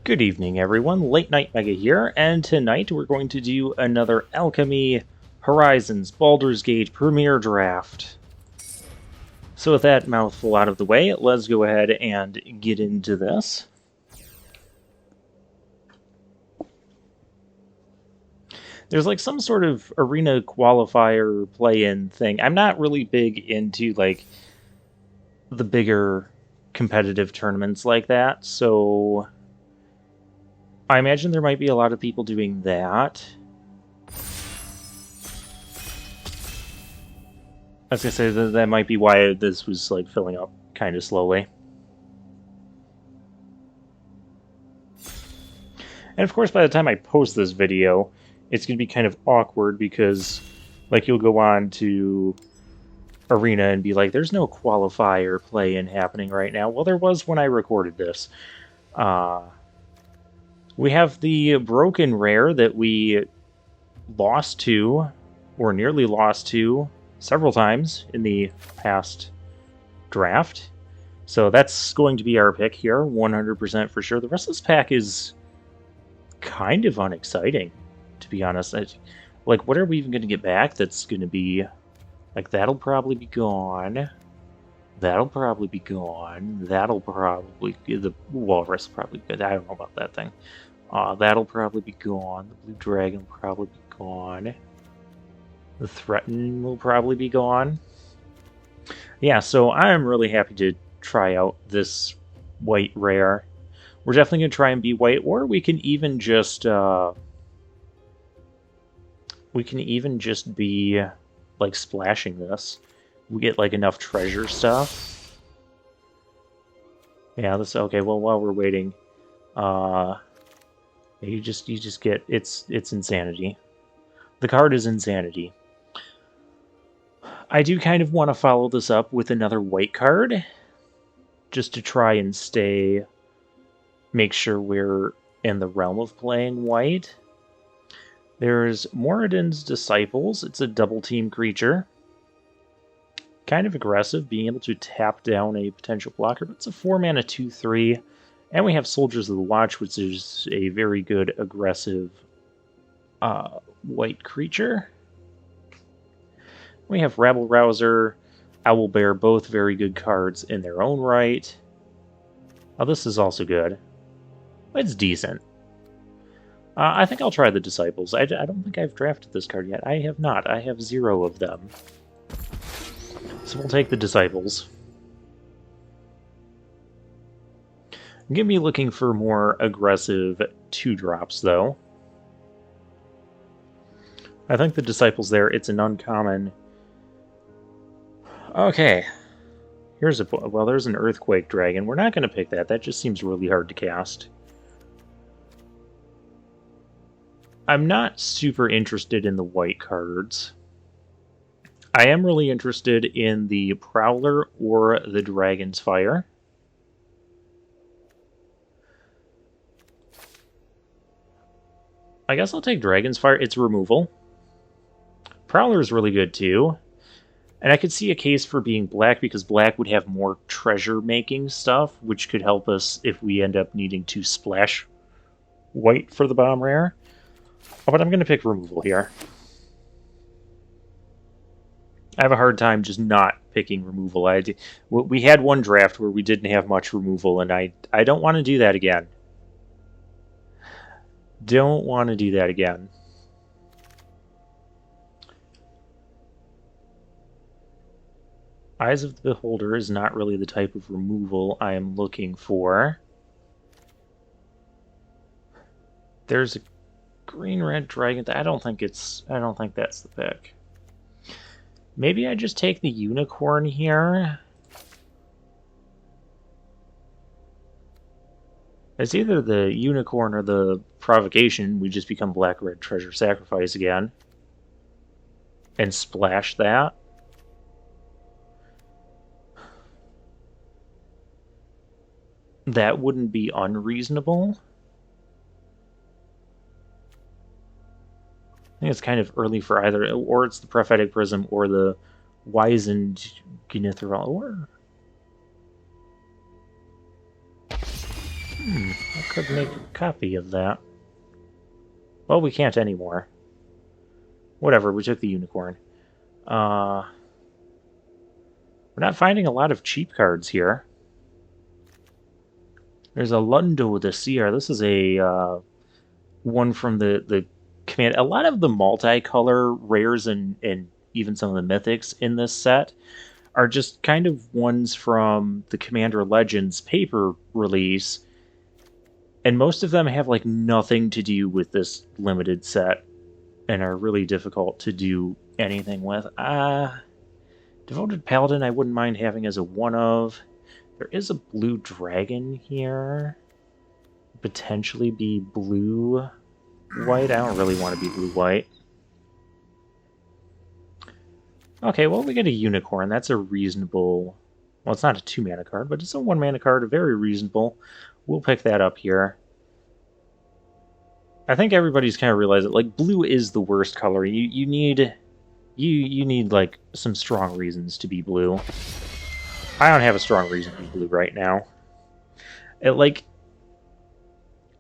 Good evening, everyone. Late Night Mega here, and tonight we're going to do another Alchemy Horizons Baldur's Gate Premiere Draft. So with that mouthful out of the way, let's go ahead and get into this. There's like some sort of arena qualifier play-in thing. I'm not really big into like the bigger competitive tournaments like that, so I imagine there might be a lot of people doing that. I was gonna say that might be why this was like filling up kind of slowly. And of course, by the time I post this video, it's gonna be kind of awkward because, like, you'll go on to Arena and be like, "There's no qualifier play-in happening right now." Well, there was when I recorded this. We have the broken rare that we lost to, or nearly lost to, several times in the past draft. So that's going to be our pick here, 100% for sure. The rest of this pack is kind of unexciting, to be honest. Like, what are we even going to get back that's going to be... Like, that'll probably be gone. That'll probably be gone. That'll probably... The Walrus will probably be good. I don't know about that thing. That'll probably be gone. The Blue Dragon will probably be gone. The Threaten will probably be gone. Yeah, so I'm really happy to try out this white rare. We're definitely going to try and be white, or we can even just... be, like, splashing this. We get, like, enough treasure stuff. Yeah, this... Okay, well, while we're waiting... you just get... It's insanity. The card is insanity. I do kind of want to follow this up with another white card, just to try and make sure we're in the realm of playing white. There's Moradin's Disciples. It's a double team creature. Kind of aggressive, being able to tap down a potential blocker, but it's a 4-mana 2/3. And we have Soldiers of the Watch, which is a very good aggressive white creature. We have Rabble Rouser, Owlbear, both very good cards in their own right. Oh, this is also good. It's decent. I think I'll try the Disciples. I don't think I've drafted this card yet. I have not. I have 0 of them. So we'll take the Disciples. I'm going to be looking for more aggressive 2-drops, though. I think the Disciples there, it's an uncommon... Okay. Here's a... Well, there's an Earthquake Dragon. We're not going to pick that. That just seems really hard to cast. I'm not super interested in the white cards. I am really interested in the Prowler or the Dragon's Fire. I guess I'll take Dragon's Fire. It's removal. Prowler is really good too. And I could see a case for being black because black would have more treasure-making stuff, which could help us if we end up needing to splash white for the bomb rare. Oh, but I'm going to pick removal here. I have a hard time just not picking removal. We had one draft where we didn't have much removal, and I don't want to do that again. Don't want to do that again. Eyes of the Beholder is not really the type of removal I am looking for. There's a green-red dragon. I don't think that's the pick. Maybe I just take the unicorn here. It's either the unicorn or the provocation. We just become black-red treasure sacrifice again. And splash that. That wouldn't be unreasonable. I think it's kind of early for either, or it's the Prophetic Prism or the Wizened Gnithral, or... I could make a copy of that. Well, we can't anymore. Whatever, we took the unicorn. We're not finding a lot of cheap cards here. There's a Lundo the Seer. This is a one from the command. A lot of the multicolor rares and even some of the mythics in this set are just kind of ones from the Commander Legends paper release, and most of them have like nothing to do with this limited set and are really difficult to do anything with. Devoted Paladin I wouldn't mind having as a one of. There is a blue dragon here. Potentially be blue-white. I don't really want to be blue-white. Okay, well, we get a unicorn. That's a reasonable... Well, it's not a 2-mana card, but it's a 1-mana card. Very reasonable. We'll pick that up here. I think everybody's kind of realized that, like, blue is the worst color. You need like, some strong reasons to be blue. I don't have a strong reason to be blue right now.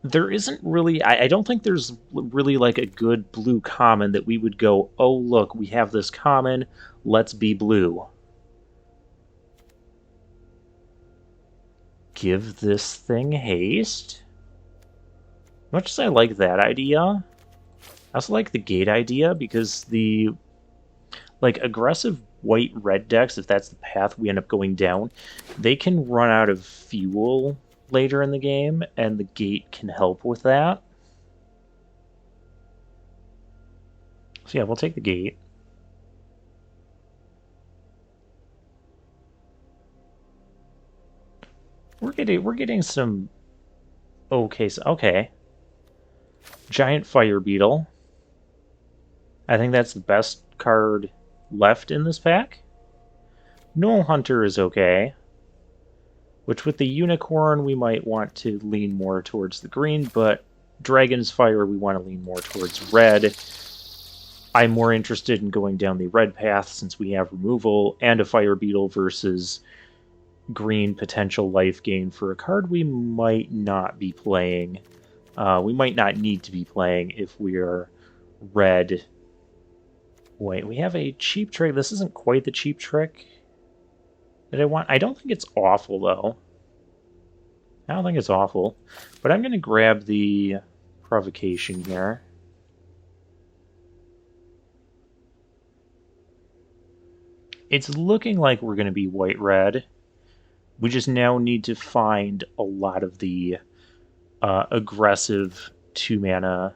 There isn't really... I don't think there's really, like, a good blue common that we would go, oh, look, we have this common, let's be blue. Give this thing haste. Much as I like that idea, I also like the gate idea, because the, like, aggressive white-red decks, if that's the path we end up going down, they can run out of fuel later in the game, and the gate can help with that. So yeah, we'll take the gate. We're getting some okay. Giant Fire Beetle. I think that's the best card left in this pack. Gnoll Hunter is okay. Which, with the Unicorn, we might want to lean more towards the green, but Dragon's Fire, we want to lean more towards red. I'm more interested in going down the red path since we have removal and a Fire Beetle versus green potential life gain for a card we might not be playing. We might not need to be playing if we're red. Wait, we have a cheap trick. This isn't quite the cheap trick that I want. I don't think it's awful, though. I don't think it's awful. But I'm going to grab the provocation here. It's looking like we're going to be white-red. We just now need to find a lot of the aggressive 2-mana...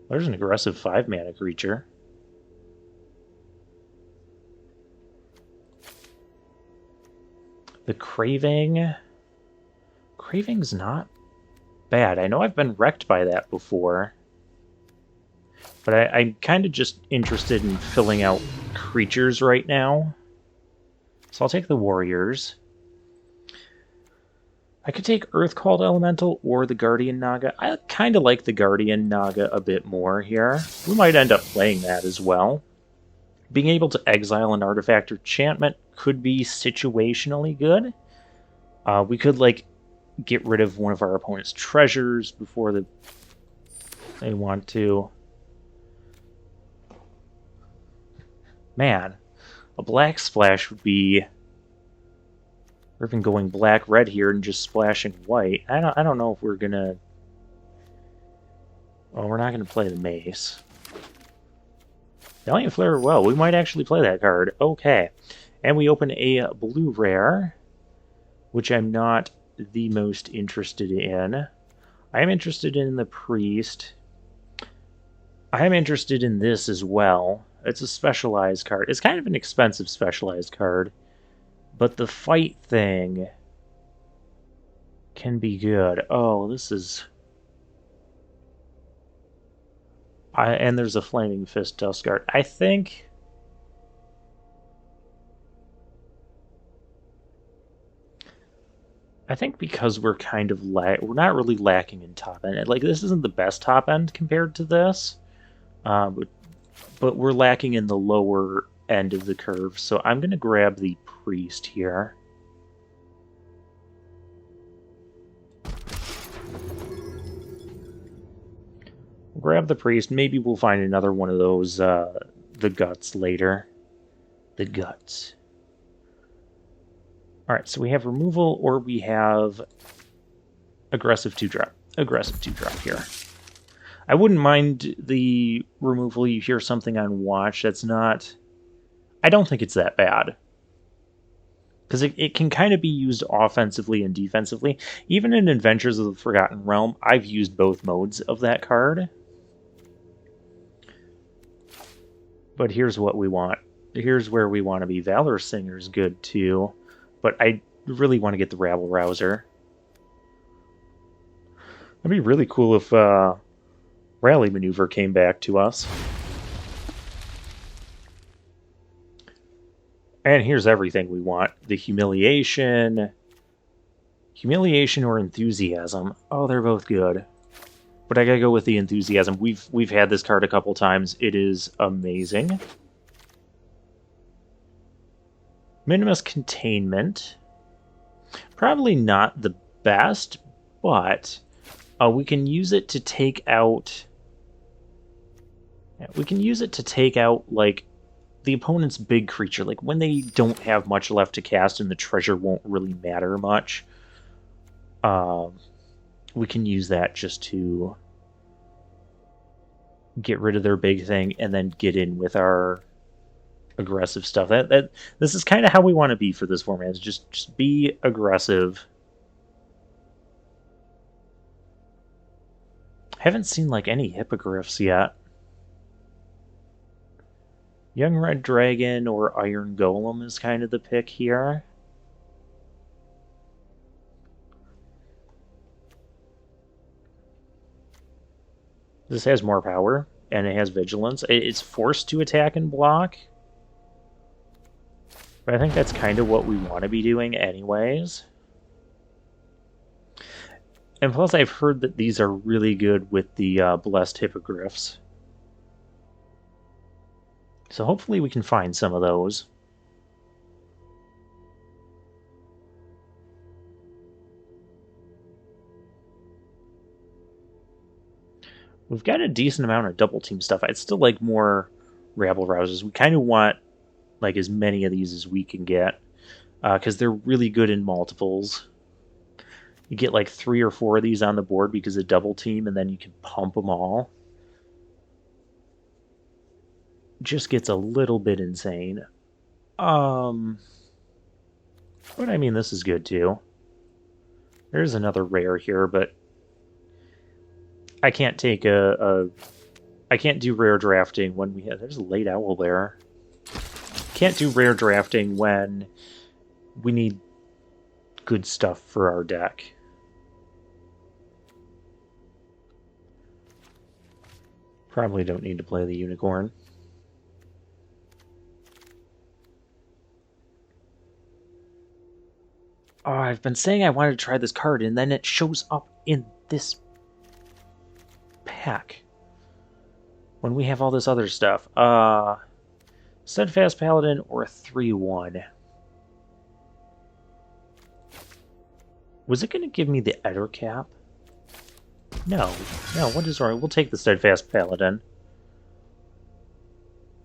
There's an aggressive 5-mana creature. The Craving... Craving's not bad. I know I've been wrecked by that before. But I'm kind of just interested in filling out creatures right now. So I'll take the Warriors. I could take Earth-Called Elemental or the Guardian Naga. I kind of like the Guardian Naga a bit more here. We might end up playing that as well. Being able to exile an artifact or enchantment could be situationally good. We could, like, get rid of one of our opponent's treasures before they want to. Man, a black splash would be... Or even going black-red here and just splashing white. I don't know if we're gonna... Well, we're not gonna play the Mace. Valiant Flare, well, we might actually play that card. Okay. And we open a blue rare, which I'm not the most interested in. I am interested in the Priest. I am interested in this as well. It's a specialized card. It's kind of an expensive specialized card. But the fight thing can be good. Oh, this is... and there's a Flaming Fist Dustguard. I think... because we're kind of we're not really lacking in top end. Like, this isn't the best top end compared to this. But we're lacking in the lower end of the curve. So I'm going to grab the Priest here. grab the priest. Maybe we'll find another one of those, the guts later. The guts. Alright, so we have removal or we have aggressive 2-drop. Aggressive 2-drop here. I wouldn't mind the removal. You hear something on watch. That's not... I don't think it's that bad. Because it can kind of be used offensively and defensively. Even in Adventures of the Forgotten Realm, I've used both modes of that card. But here's what we want. Here's where we want to be. Valor Singer's good too. But I really want to get the Rabble Rouser. It'd be really cool if Rally Maneuver came back to us. And here's everything we want. The Humiliation. Humiliation or Enthusiasm. Oh, they're both good. But I gotta go with the Enthusiasm. We've had this card a couple times. It is amazing. Minimus Containment. Probably not the best, but we can use it to take out... We can use it to take out, like, the opponent's big creature. Like, when they don't have much left to cast and the treasure won't really matter much, we can use that just to get rid of their big thing and then get in with our aggressive stuff. This is kind of how we want to be for this format. Is just be aggressive. Haven't seen like any hippogriffs yet. Young Red Dragon or Iron Golem is kind of the pick here. This has more power, and it has vigilance. It's forced to attack and block. But I think that's kind of what we want to be doing anyways. And plus I've heard that these are really good with the Blessed Hippogriffs. So hopefully we can find some of those. We've got a decent amount of double team stuff. I'd still like more Rabble Rousers. We kind of want like as many of these as we can get, because they're really good in multiples. You get like 3 or 4 of these on the board because of double team, and then you can pump them all. Just gets a little bit insane. But I mean, this is good too. There's another rare here, but I can't take I can't do rare drafting when we have... There's a late owl there. Can't do rare drafting when we need good stuff for our deck. Probably don't need to play the unicorn. Oh, I've been saying I wanted to try this card, and then it shows up in this pack when we have all this other stuff. Steadfast Paladin or 3/1. Was it going to give me the Eder Cap? No. No, what is wrong? We'll take the Steadfast Paladin.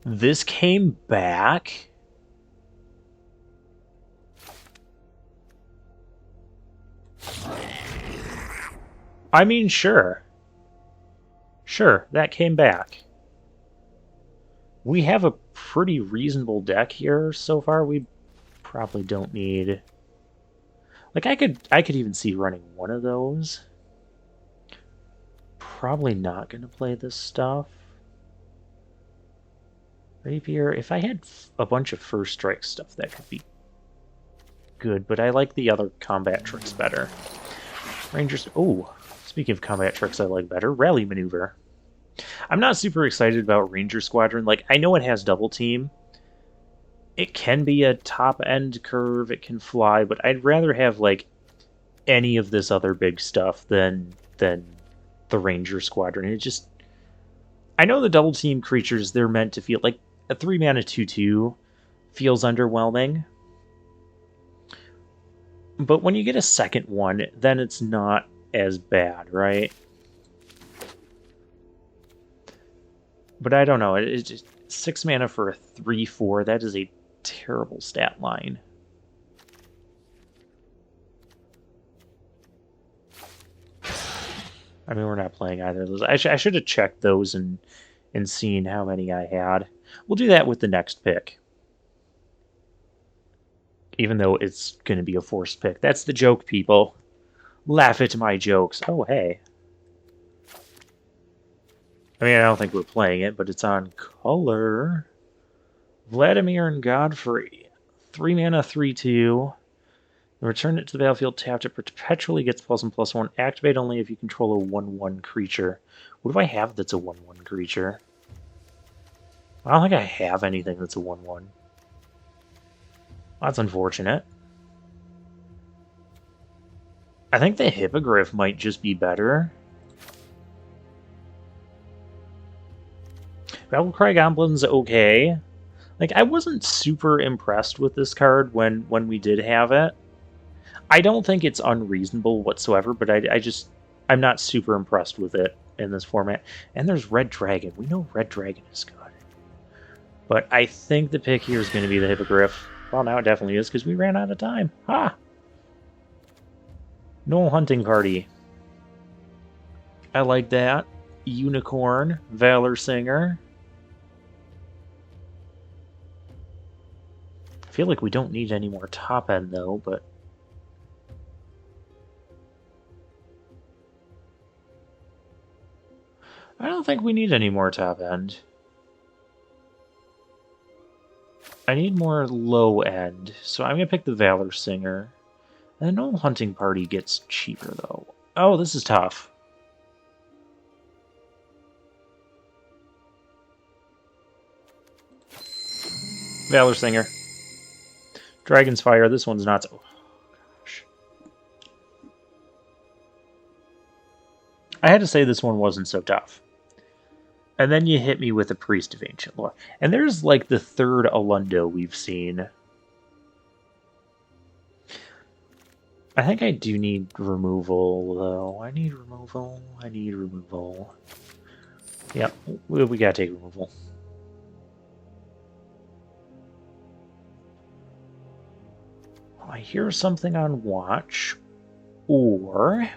This came back? I mean, sure. Sure, that came back. We have a pretty reasonable deck here so far. We probably don't need... Like, I could even see running one of those. Probably not going to play this stuff. Rapier, if I had a bunch of First Strike stuff, that could be good, but I like the other combat tricks better. Rangers... Oh, speaking of combat tricks I like better, Rally Maneuver. I'm not super excited about Ranger Squadron. Like, I know it has double team. It can be a top-end curve, it can fly, but I'd rather have, like, any of this other big stuff than the Ranger Squadron. It just... I know the double team creatures, they're meant to feel... Like, a 3-mana 2/2 feels underwhelming. But when you get a second one, then it's not as bad, right? But I don't know. It's just 6 mana for a 3/4. That is a terrible stat line. I mean, we're not playing either of those. I should have checked those and seen how many I had. We'll do that with the next pick. Even though it's going to be a forced pick. That's the joke, people. Laugh at my jokes. Oh, hey. I mean, I don't think we're playing it, but it's on color. Vladimir and Godfrey. 3 mana, 3/2. Return it to the battlefield tapped. It perpetually gets +1/+1. Activate only if you control a 1/1 creature. What do I have that's a 1/1 creature? I don't think I have anything that's a 1/1. That's unfortunate. I think the Hippogriff might just be better. Battlecry Goblin's okay. Like, I wasn't super impressed with this card when we did have it. I don't think it's unreasonable whatsoever, but I'm not super impressed with it in this format. And there's Red Dragon. We know Red Dragon is good. But I think the pick here is going to be the Hippogriff. Well, now it definitely is, because we ran out of time. Ha! No hunting party. I like that. Unicorn. Valor Singer. I feel like we don't need any more top end, though, but... I don't think we need any more top end. I need more low end, so I'm going to pick the Valor Singer. And no hunting party gets cheaper, though. Oh, this is tough. Valor Singer. Dragon's Fire, this one's not so... Oh, gosh. I had to say this one wasn't so tough. And then you hit me with a Priest of Ancient Lore. And there's like the third Alundo we've seen. I think I do need removal, though. I need removal. Yep, we gotta take removal. I hear something on Watch. Or...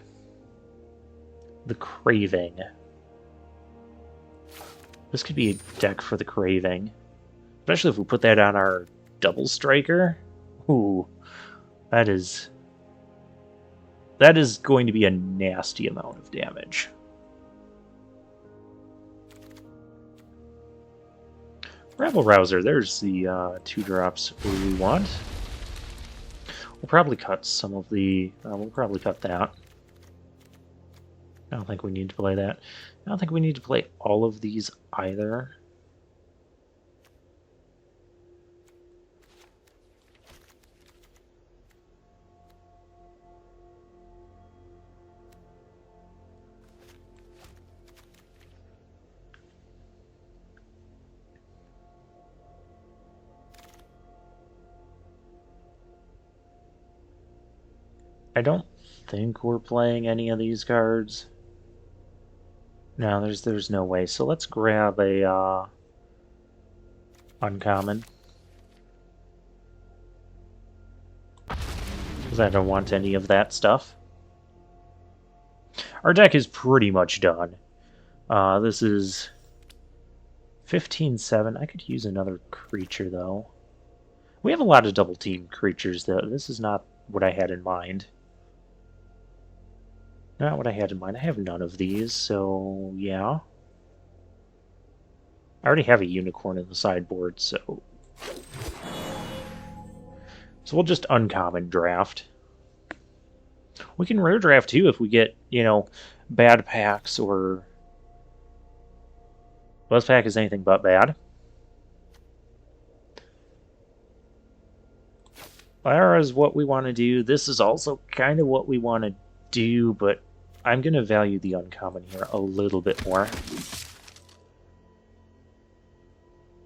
the Craving. This could be a deck for the Craving. Especially if we put that on our Double Striker. Ooh. That is going to be a nasty amount of damage. Rabble Rouser, there's the 2-drops we want. We'll probably cut some of the... we'll probably cut that. I don't think we need to play that. I don't think we need to play all of these either. I don't think we're playing any of these cards. No, there's no way. So let's grab a uncommon. Because I don't want any of that stuff. Our deck is pretty much done. This is 15/7. I could use another creature, though. We have a lot of double team creatures, though. This is not what I had in mind. Not what I had in mind. I have none of these, so yeah. I already have a unicorn in the sideboard, so... So we'll just uncommon draft. We can rare draft, too, if we get, you know, bad packs or... Buzz pack is anything but bad. Fire is what we want to do. This is also kind of what we want to do, but I'm going to value the uncommon here a little bit more.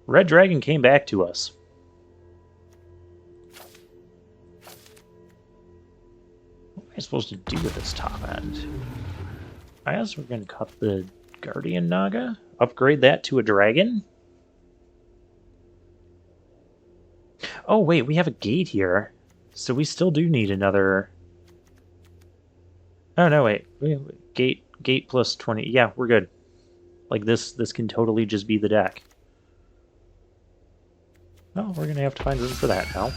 Red Dragon came back to us. What am I supposed to do with this top end? I guess we're going to cut the Guardian Naga? upgrade that to a dragon? Oh, wait, we have a gate here. So we still do need another... Oh, no, wait. Gate plus 20. Yeah, we're good. Like, this can totally just be the deck. Oh, we're going to have to find room for that now.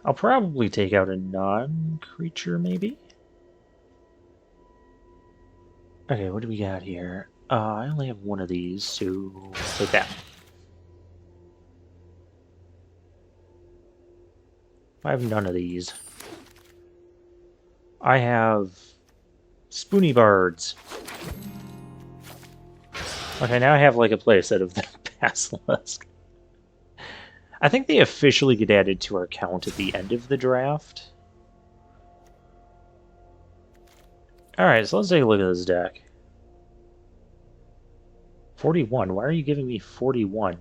I'll probably take out a non-creature, maybe? Okay, what do we got here? I only have one of these, so take that. I have none of these. I have Spoony Bards. Okay, now I have like a playset of the Basilisk. I think they officially get added to our count at the end of the draft. Alright, so let's take a look at this deck. 41. Why are you giving me 41?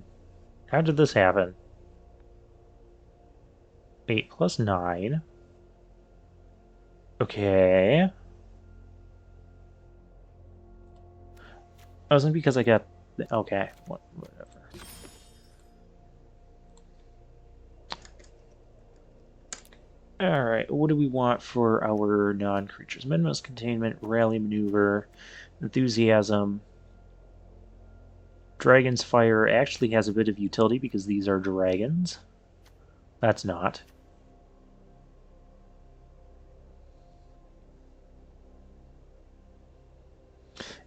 How did this happen? 8 plus 9. Okay. Oh, isn't it because I got... Okay, whatever. Alright, what do we want for our non-creatures? Minimus Containment, Rally Maneuver, Enthusiasm. Dragon's Fire actually has a bit of utility because these are dragons. That's not.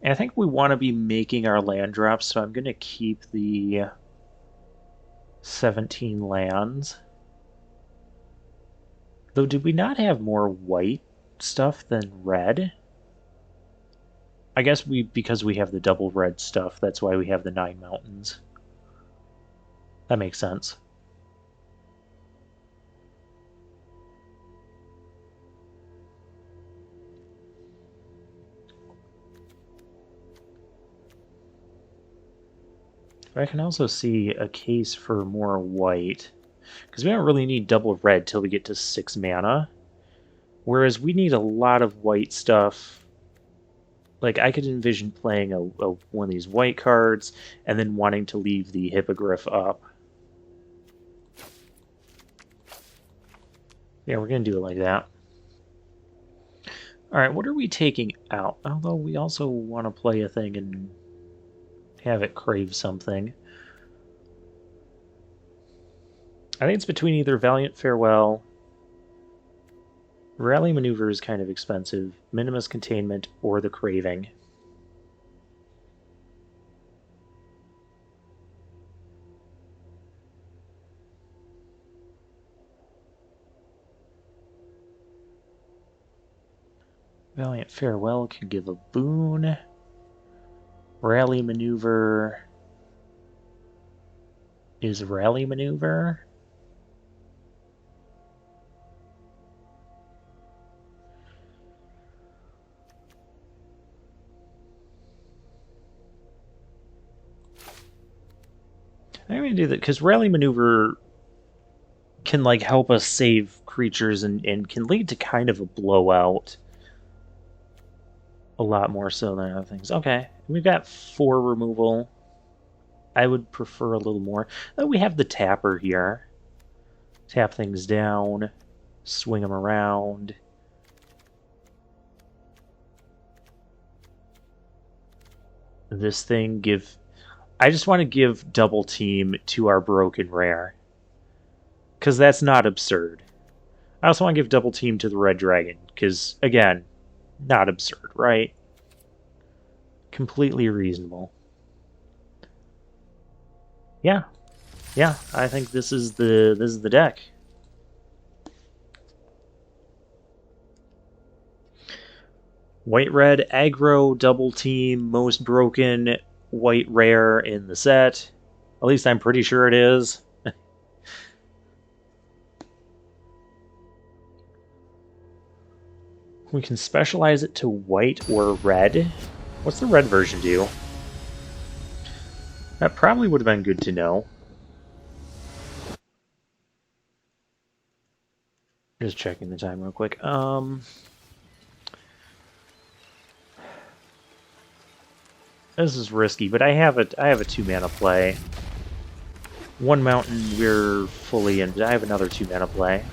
And I think we want to be making our land drops, so I'm going to keep the 17 lands. Though, did we not have more white stuff than red? I guess because we have the double red stuff, that's why we have the 9 mountains. That makes sense. I can also see a case for more white, because we don't really need double red till we get to 6 mana, whereas we need a lot of white stuff. Like, I could envision playing one of these white cards and then wanting to leave the Hippogriff up. Yeah, we're going to do it like that. Alright, what are we taking out? Although we also want to play a thing and have it crave something. I think it's between either Valiant Farewell, Rally Maneuver is kind of expensive, Minimus Containment, or the Craving. Valiant Farewell could give a boon. Rally Maneuver is Rally Maneuver. I'm going to do that because Rally Maneuver can like help us save creatures and can lead to kind of a blowout. A lot more so than other things. Okay, we've got 4 removal. I would prefer a little more. We have the tapper here. Tap things down, swing them around. This thing I just want to give double team to our broken rare. Because that's not absurd. I also want to give double team to the red dragon. Because, again, not absurd, right? Completely reasonable. Yeah. Yeah, I think this is the deck. White-red, aggro, double team, most broken, white rare in the set. At least I'm pretty sure it is. We can specialize it to white or red. What's the red version do? That probably would have been good to know. Just checking the time real quick. This is risky, but I have a 2-mana play. One mountain we're fully in, but I have another 2-mana play.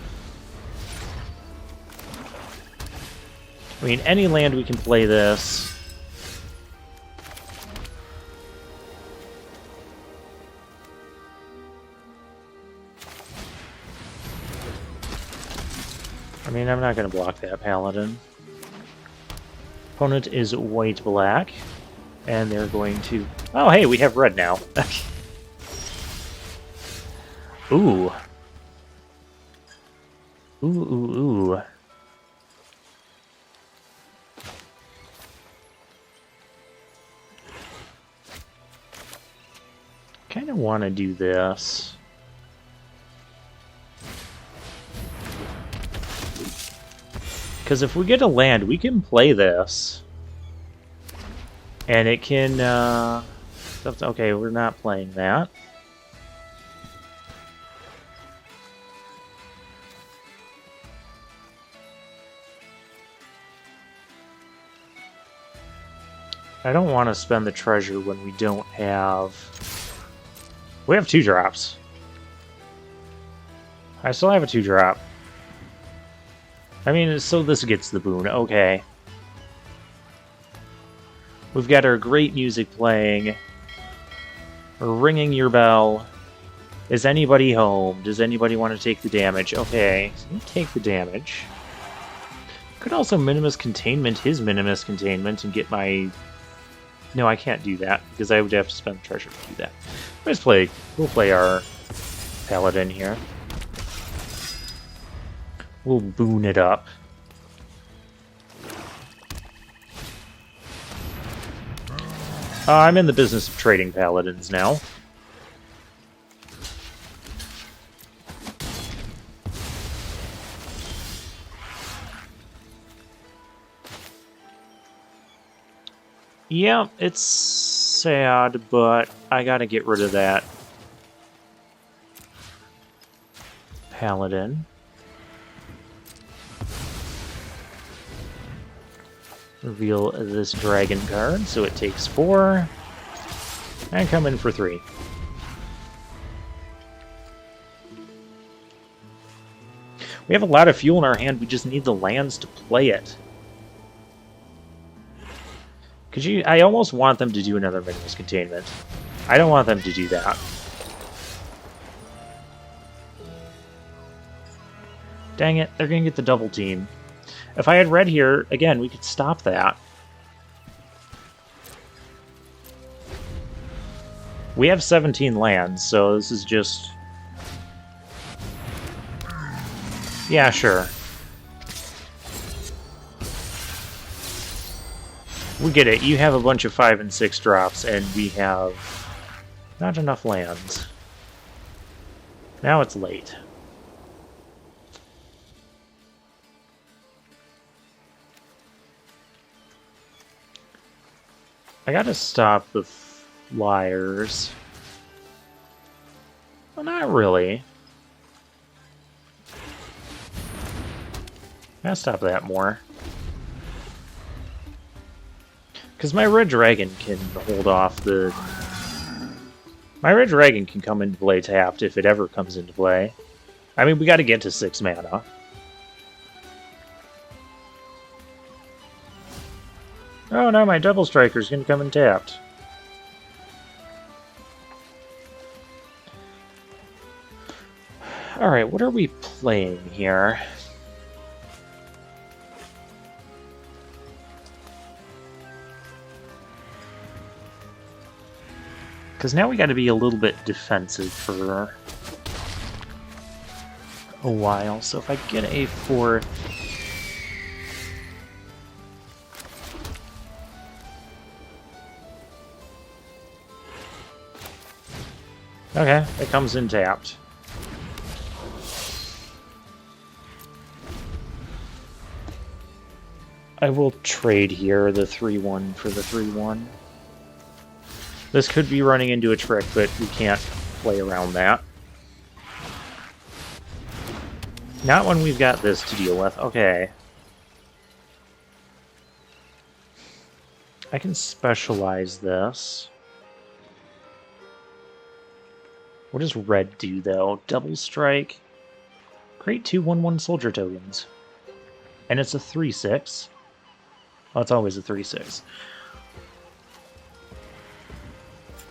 I mean, any land we can play this. I mean, I'm not going to block that Paladin. Opponent is white-black, and they're going to... Oh, hey, we have red now. Ooh. Ooh, ooh, ooh. Kind of want to do this. Because if we get a land, we can play this. And it can... okay, we're not playing that. I don't want to spend the treasure when we don't have... We have 2 drops. I still have a 2-drop. I mean, so this gets the boon. Okay. We've got our great music playing. We're ringing your bell. Is anybody home? Does anybody want to take the damage? Okay, so you take the damage. Could also Minimus Containment his Minimus Containment and get my... No, I can't do that, because I would have to spend treasure to do that. We'll play our Paladin here. We'll boon it up. I'm in the business of trading Paladins now. Yeah, it's sad, but I gotta get rid of that Paladin. Reveal this dragon card, so it takes 4. And come in for 3. We have a lot of fuel in our hand, we just need the lands to play it. I almost want them to do another Minimus Containment. I don't want them to do that. Dang it, they're gonna get the double team. If I had red here, again, we could stop that. We have 17 lands, so this is just... Yeah, sure. We get it. You have a bunch of 5 and 6 drops, and we have not enough lands. Now it's late. I gotta stop the flyers. Well, not really. I gotta stop that more. Because my red dragon can hold off the... My red dragon can come into play tapped if it ever comes into play. I mean, we gotta get to 6 mana. Oh no, my double striker's gonna come in tapped. Alright, what are we playing here? Because now we got to be a little bit defensive for a while. So if I get a 4th... Okay, it comes in tapped. I will trade here the 3-1 for the 3-1. This could be running into a trick, but we can't play around that. Not when we've got this to deal with. Okay. I can specialize this. What does red do, though? Double strike. Create 2 1/1 soldier tokens. And it's a 3/6. Oh, it's always a 3/6.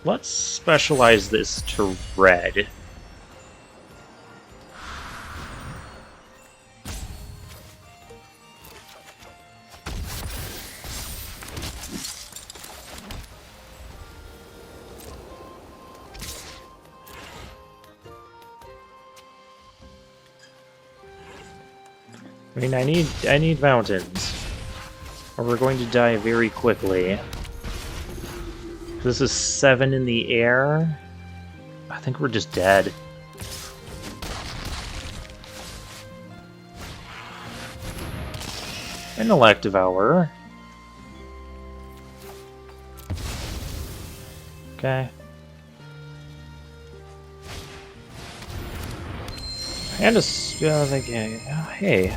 Let's specialize this to red. I mean, I need mountains, or we're going to die very quickly. This is 7 in the air. I think we're just dead. An elective hour. Okay. And a hey.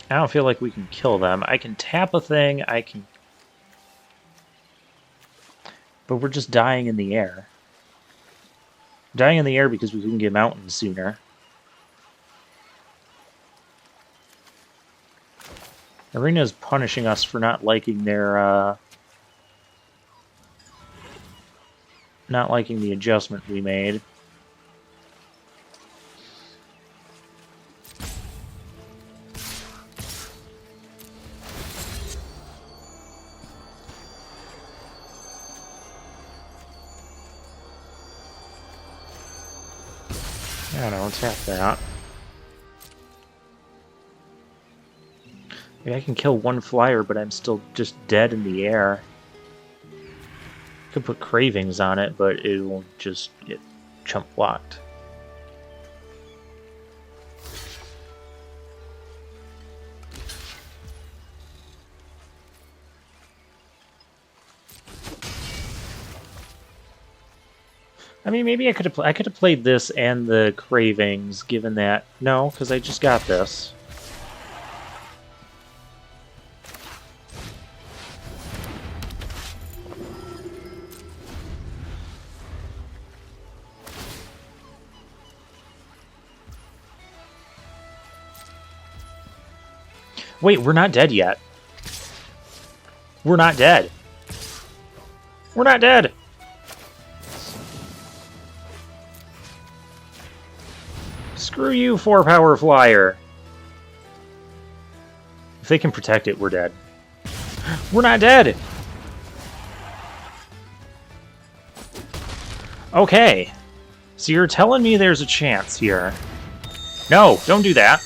I don't feel like we can kill them. I can tap a thing, I can... But we're just dying in the air. Dying in the air because we couldn't get mountains sooner. Arena's punishing us for not liking their, not liking the adjustment we made. I don't know, tap that. I mean, I can kill one flyer, but I'm still just dead in the air. Could put cravings on it, but it will just get chump blocked. I mean, maybe I could have played this and the cravings, given that no, because I just got this. Wait, we're not dead yet. We're not dead. We're not dead. Screw you, 4-power flyer. If they can protect it, we're dead. We're not dead! Okay. So you're telling me there's a chance here. No, don't do that.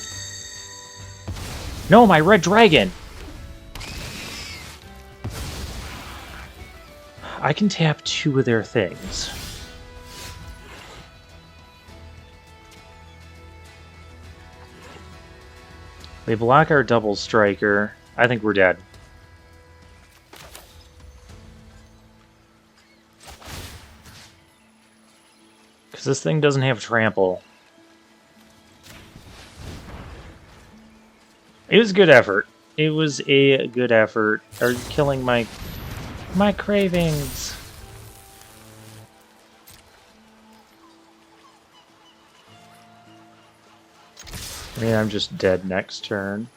No, my red dragon! I can tap 2 of their things. They block our double striker. I think we're dead. Because this thing doesn't have trample. It was a good effort. It was a good effort. Are you killing my cravings? I mean, I'm just dead next turn.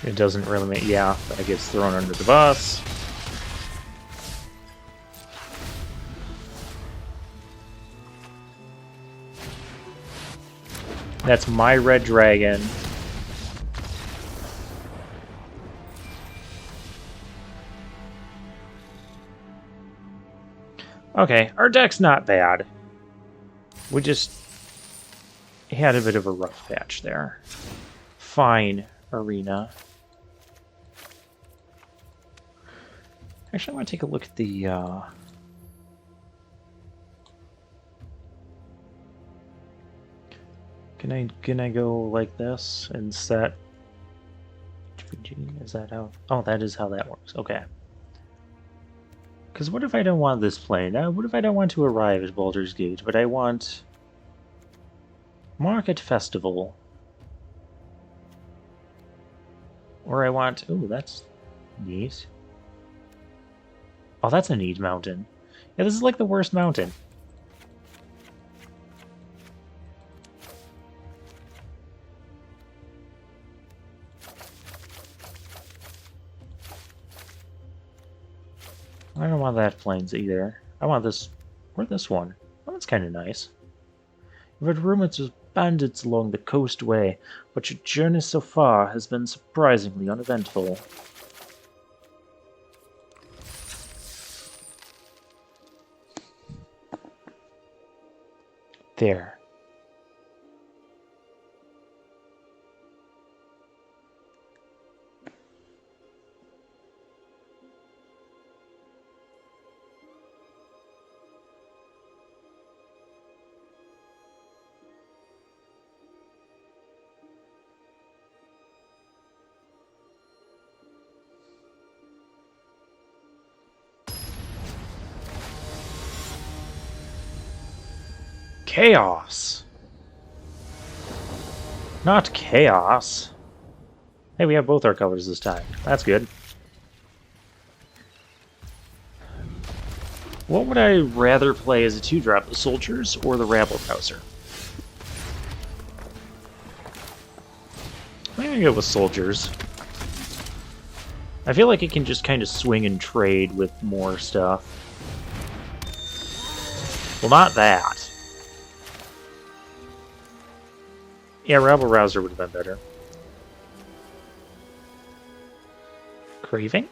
It doesn't really make... Yeah, that gets thrown under the bus. That's my red dragon. Okay, our deck's not bad. We just had a bit of a rough patch there. Fine, Arena. Actually, I want to take a look at the... Can I go like this and set? Is that how? Oh, that is how that works. Okay. Because what if I don't want this plane? What if I don't want to arrive at Baldur's Gate, but I want Market Festival? Or I want... Ooh, that's neat. Oh, that's a neat mountain. Yeah, this is like the worst mountain. I don't want that plains either. I want this... Or this one. Oh, that's kind of nice. You've heard rumors of bandits along the coastway, but your journey so far has been surprisingly uneventful. There. Chaos! Not chaos. Hey, we have both our colors this time. That's good. What would I rather play as a 2-drop, the Soldiers or the Rabble-Rouser? I'm gonna go with Soldiers. I feel like it can just kind of swing and trade with more stuff. Well, not that. Yeah, Rabble-Rouser would have been better. Craving?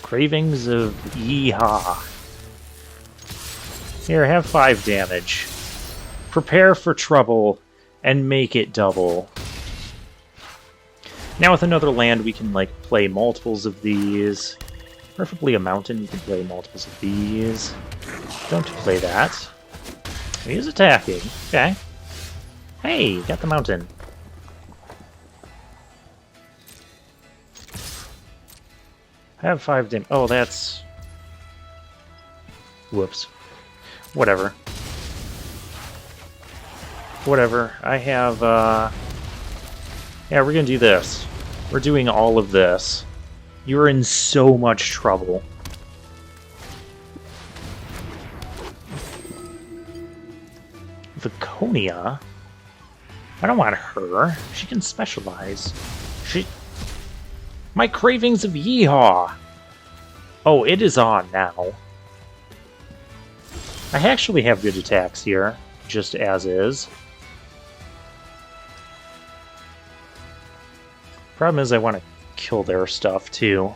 Cravings of Yeehaw. Here, have 5 damage. Prepare for trouble and make it double. Now with another land, we can like play multiples of these. Preferably a mountain, you can play multiples of these. Don't play that. He is attacking. Okay. Hey, got the mountain. I have 5 damage. Oh, that's... Whoops. Whatever. Whatever. I have, Yeah, we're gonna do this. We're doing all of this. You're in so much trouble. Viconia? I don't want her. She can specialize. My cravings of yeehaw! Oh, it is on now. I actually have good attacks here, just as is. Problem is I want to kill their stuff, too.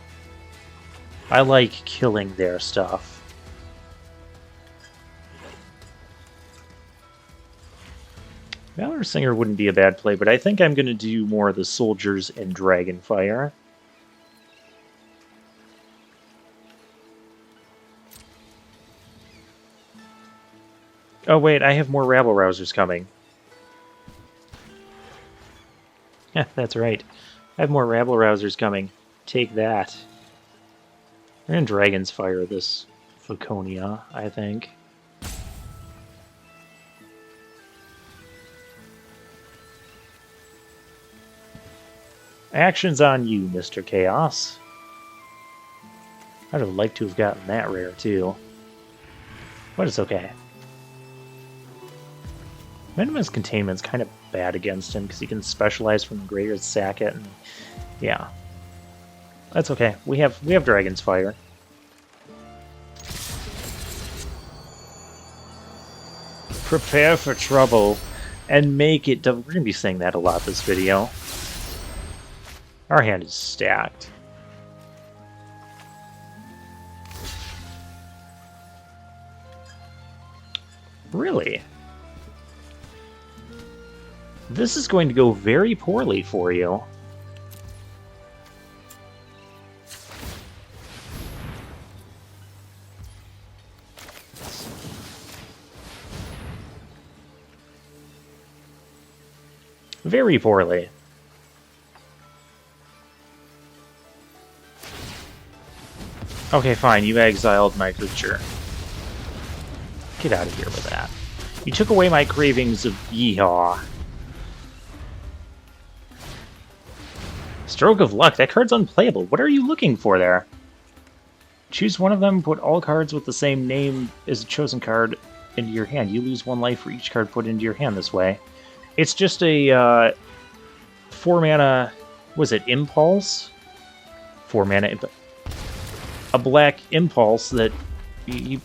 I like killing their stuff. Valor Singer wouldn't be a bad play, but I think I'm going to do more of the Soldiers and Dragonfire. Oh wait, I have more Rabble-Rousers coming. Yeah, that's right. I have more Rabble-Rousers coming. Take that. We're in Dragon's Fire this Viconia, I think. Action's on you, Mr. Chaos. I'd have liked to have gotten that rare, too. But it's okay. Minimus Containment's kind of bad against him, because he can specialize from the Greater Sacket, and yeah. That's okay. We have Dragon's Fire. Prepare for trouble, and make it... We're going to be saying that a lot this video. Our hand is stacked. Really? This is going to go very poorly for you. Very poorly. Okay, fine, you exiled my creature. Get out of here with that. You took away my cravings of yeehaw. Stroke of Luck, that card's unplayable. What are you looking for there? Choose one of them, put all cards with the same name as a chosen card into your hand. You lose 1 life for each card put into your hand this way. It's just a 4-mana, was it Impulse? 4-mana, a black Impulse that you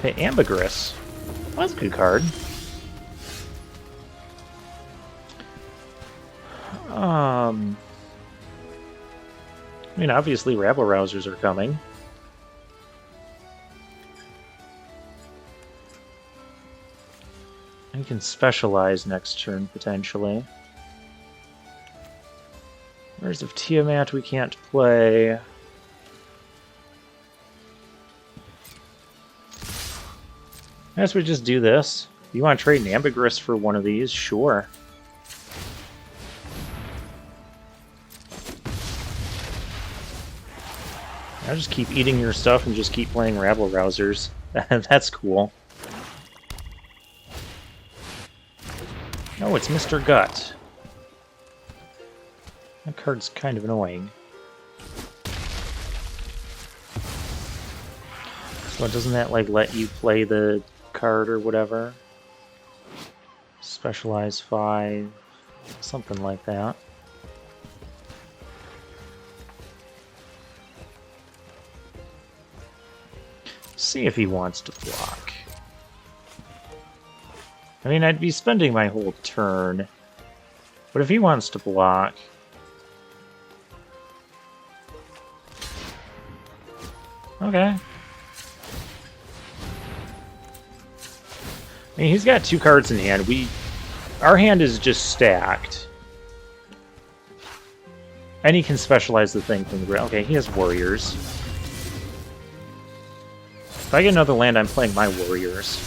pay Ambergris. Well, that's a good card. I mean, obviously rabble-rousers are coming. I can specialize next turn, potentially. Whereas of Tiamat we can't play. I guess we just do this. You want to trade an Ambergris for one of these? Sure. I'll just keep eating your stuff and just keep playing rabble-rousers. That's cool. Oh, it's Mr. Gut. That card's kind of annoying. So doesn't that, like, let you play the card or whatever? Specialize 5, something like that. See if he wants to block. I mean, I'd be spending my whole turn, but if he wants to block... Okay. I mean, he's got 2 cards in hand. Our hand is just stacked. And he can specialize the thing from the ground. Okay, he has warriors. If I get another land, I'm playing my warriors.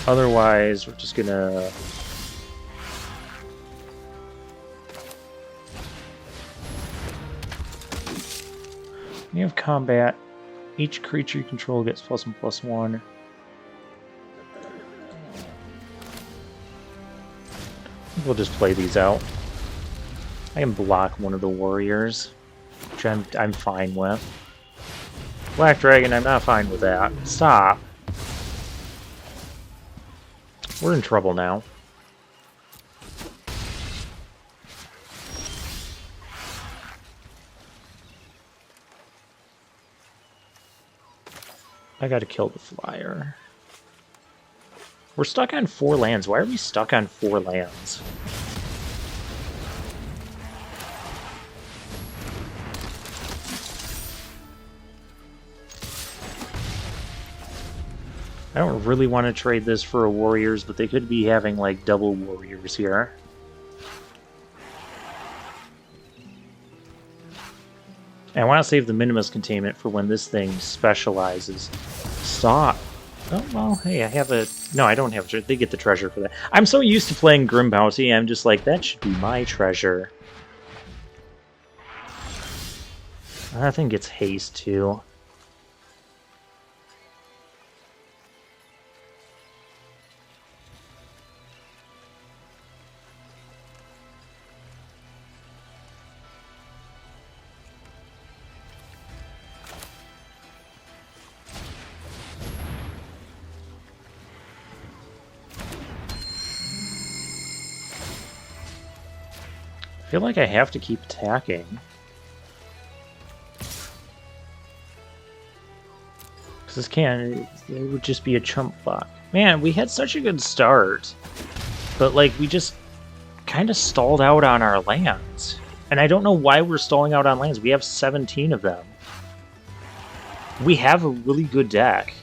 Otherwise, we're just gonna... You have combat. Each creature you control gets +1/+1. We'll just play these out. I can block one of the warriors, which I'm fine with. Black Dragon, I'm not fine with that. Stop. We're in trouble now. I gotta kill the flyer. We're stuck on 4 lands. Why are we stuck on 4 lands? I don't really want to trade this for a warriors, but they could be having, like, double warriors here. And I want to save the Minimus Containment for when this thing specializes. Stop! Oh, well, hey, I have a... No, I don't have a treasure. They get the treasure for that. I'm so used to playing Grim Bounty, I'm just like, that should be my treasure. That thing gets haste, too. I feel like I have to keep attacking. Because this it would just be a chump block. Man, we had such a good start. But, like, we just kind of stalled out on our lands. And I don't know why we're stalling out on lands. We have 17 of them. We have a really good deck.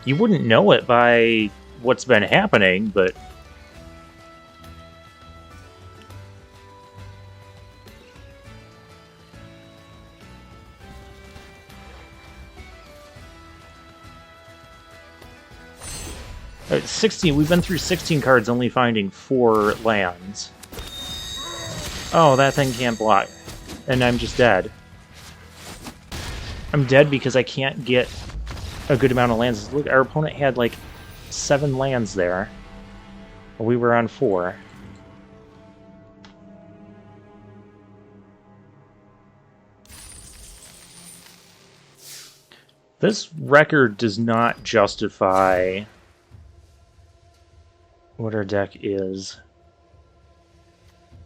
You wouldn't know it by what's been happening, but... 16. We've been through 16 cards, only finding 4 lands. Oh, that thing can't block. And I'm just dead. I'm dead because I can't get a good amount of lands. Look, our opponent had like 7 lands there. We were on 4. This record does not justify what our deck is.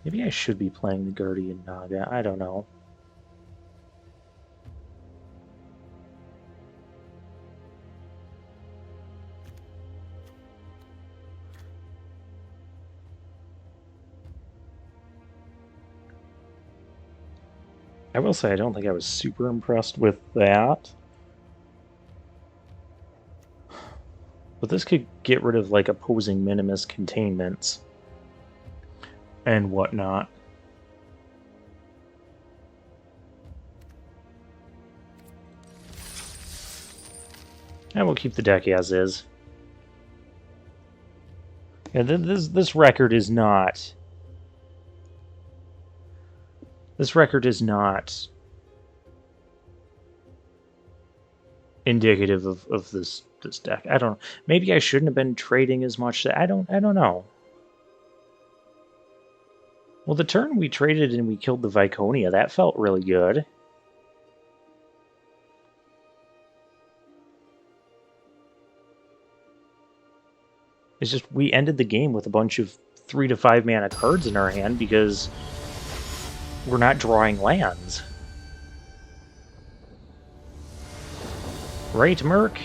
Maybe I should be playing the Guardian Naga. I don't know. I will say I don't think I was super impressed with that. But this could get rid of like opposing minimus containments and whatnot. And we'll keep the deck as is. Yeah, this record is not. This record is not indicative of this deck. I don't know. Maybe I shouldn't have been trading as much. I don't know. Well, the turn we traded and we killed the Viconia, that felt really good. It's just we ended the game with a bunch of 3 to 5 mana cards in our hand because we're not drawing lands. Right, Merc?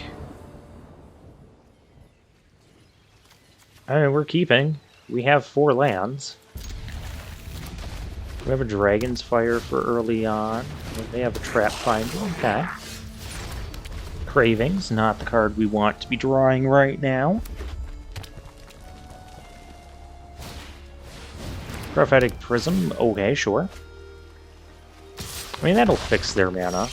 I mean, we're keeping. We have 4 lands. We have a Dragon's Fire for early on. They have a Trap Finder. Okay. Cravings, not the card we want to be drawing right now. Prophetic Prism, okay, sure. I mean, that'll fix their mana.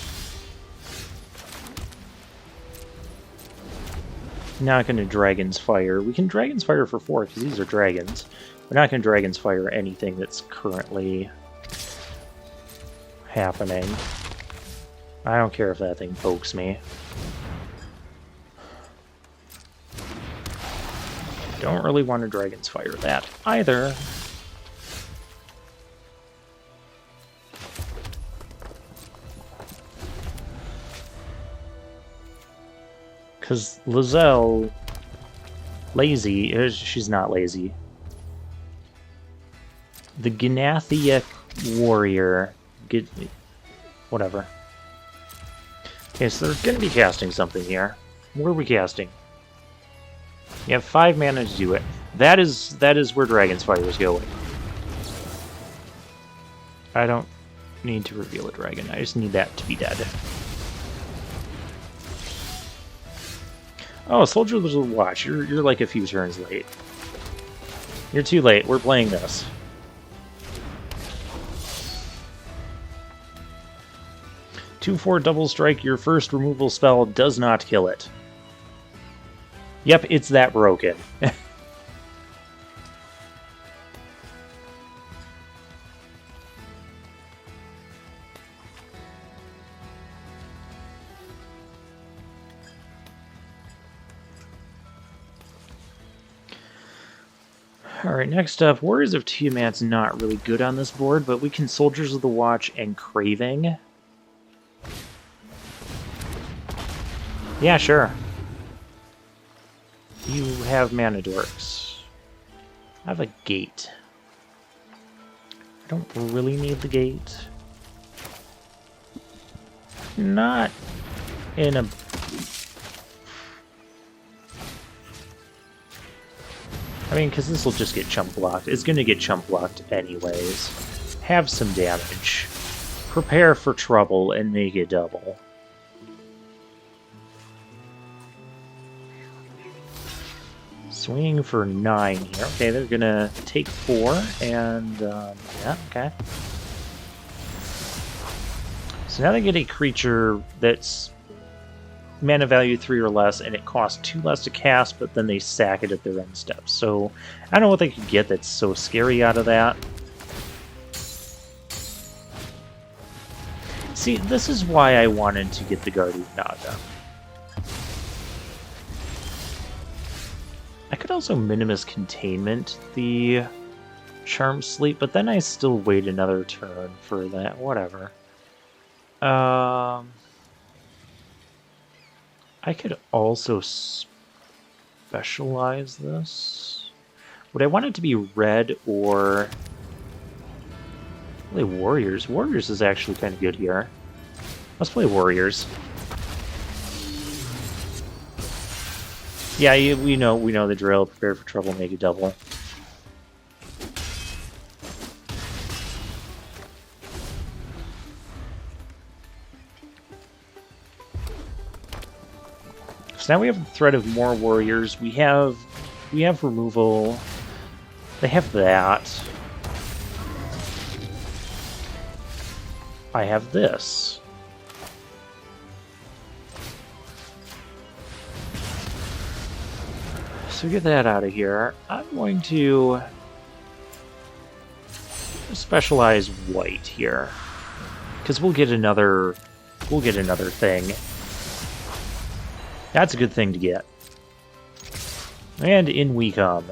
Not going to Dragon's Fire. We can Dragon's Fire for 4 because these are dragons. We're not going to Dragon's Fire anything that's currently happening. I don't care if that thing pokes me. Don't really want to Dragon's Fire that either. Because Lizelle, lazy, she's not lazy. The Gnathia Warrior, whatever. Okay, so they're going to be casting something here. What are we casting? You have 5 mana to do it. That is where Dragon's Fire is going. I don't need to reveal a dragon. I just need that to be dead. Oh, Soldiers of the Watch. You're like a few turns late. You're too late. We're playing this. Two, 4 double strike. Your first removal spell does not kill it. Yep, it's that broken. Alright, next up, Warriors of Tiamat's not really good on this board, but we can Soldiers of the Watch and Craving. Yeah, sure. You have mana dorks. I have a gate. I don't really need the gate. Not in a... I mean, because this will just get chump blocked. It's going to get chump blocked anyways. Have some damage. Prepare for trouble and make it double. Swinging for 9 here. Okay, they're going to take 4 and... yeah, okay. So now they get a creature that's mana value 3 or less, and it costs 2 less to cast, but then they sack it at their end steps. So I don't know what they could get that's so scary out of that. See, this is why I wanted to get the Guardian Naga. I could also Minimus Containment the Charm Sleep, but then I still wait another turn for that. Whatever. I could also specialize this. Would I want it to be red or... Play Warriors. Warriors is actually kind of good here. Let's play Warriors. Yeah, we know the drill. Prepare for trouble, make a double. So now we have the threat of more warriors. We have removal. They have that. I have this. So get that out of here. I'm going to specialize white here, because we'll get another thing. That's a good thing to get. And in we come.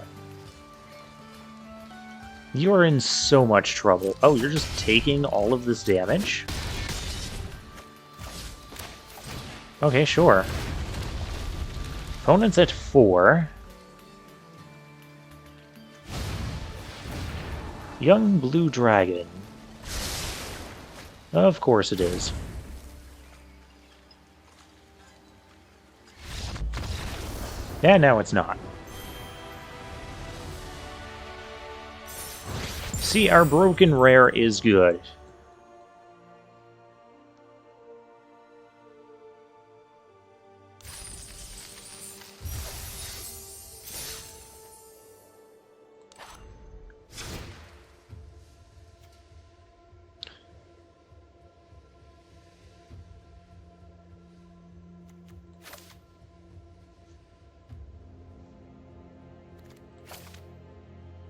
You are in so much trouble. Oh, you're just taking all of this damage? Okay, sure. Opponent's at 4. Young Blue Dragon. Of course it is. Yeah, now it's not. See, our broken rare is good.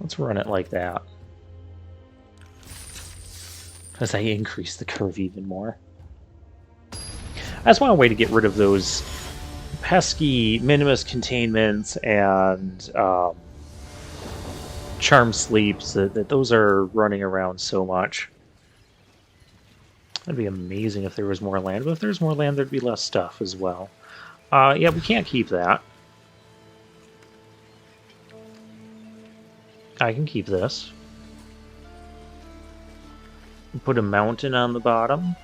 Let's run it like that. As I increase the curve even more. I just want a way to get rid of those pesky Minimus Containments and Charm Sleeps, that those are running around so much. That'd be amazing if there was more land, but if there's more land, there'd be less stuff as well. Yeah, we can't keep that. I can keep this. Put a mountain on the bottom.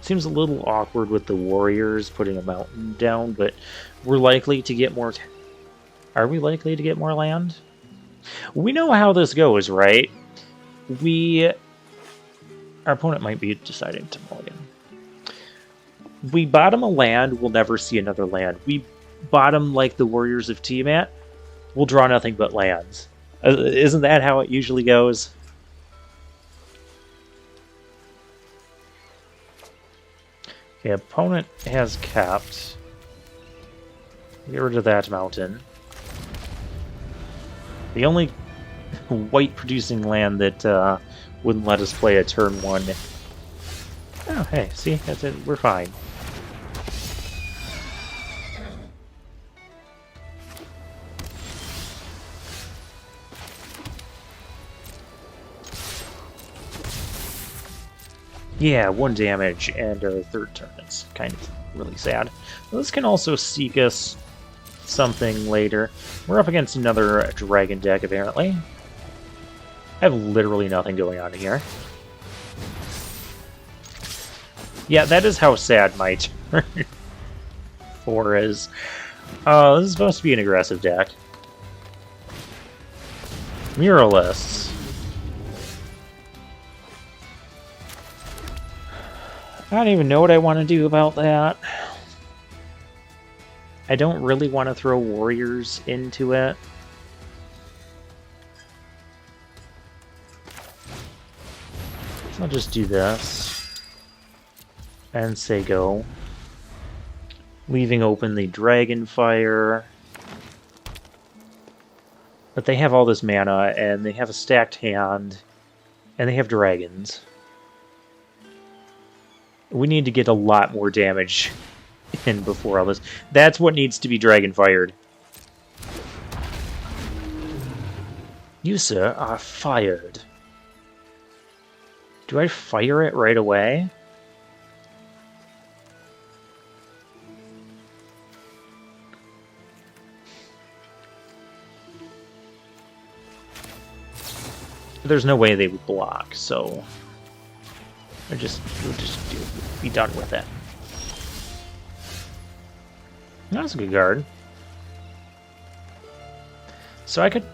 Seems a little awkward with the warriors putting a mountain down, but we're likely to get more... Are we likely to get more land? We know how this goes, right? Our opponent might be deciding to mulligan. We bottom a land, we'll never see another land. We bottom like the Warriors of Tiamat, we'll draw nothing but lands. Isn't that how it usually goes? Okay, opponent has capped. Get rid of that mountain. The only white producing land that wouldn't let us play a turn 1. Oh, hey, see? That's it. We're fine. Yeah, 1 damage, and our third turn. It's kind of really sad. This can also seek us something later. We're up against another dragon deck, apparently. I have literally nothing going on here. Yeah, that is how sad my turn 4 is. This is supposed to be an aggressive deck. Muralists. I don't even know what I want to do about that. I don't really want to throw warriors into it. So I'll just do this. And say go. Leaving open the Dragonfire. But they have all this mana, and they have a stacked hand, and they have dragons. We need to get a lot more damage in before all this. That's what needs to be Dragonfired. You, sir, are fired. Do I fire it right away? There's no way they would block, so we'll just be done with it. That's a good guard. So I could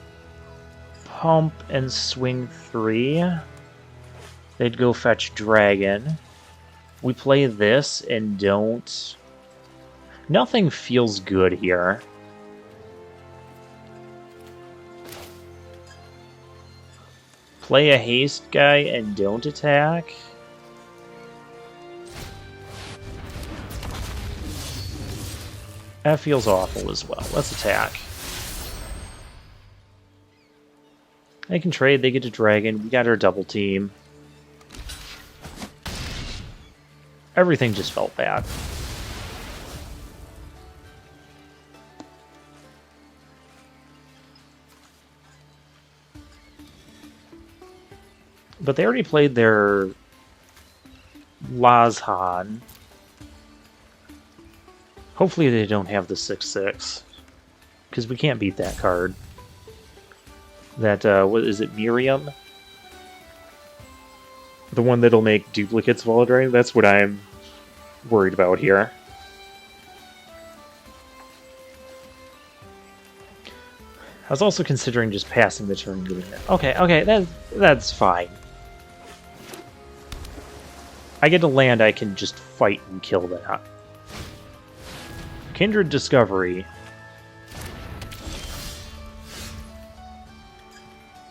pump and swing 3. They'd go fetch dragon. We play this and don't... Nothing feels good here. Play a haste guy and don't attack. That feels awful as well. Let's attack. They can trade, they get a dragon. We got our double team. Everything just felt bad. But they already played their Lazhan. Hopefully they don't have the 6/6. Because we can't beat that card. That, what is it, Miriam? The one that'll make duplicates of all the dragons? That's what I'm worried about here. I was also considering just passing the turn and doing it. Okay, that's fine. I get to land, I can just fight and kill that. Kindred Discovery.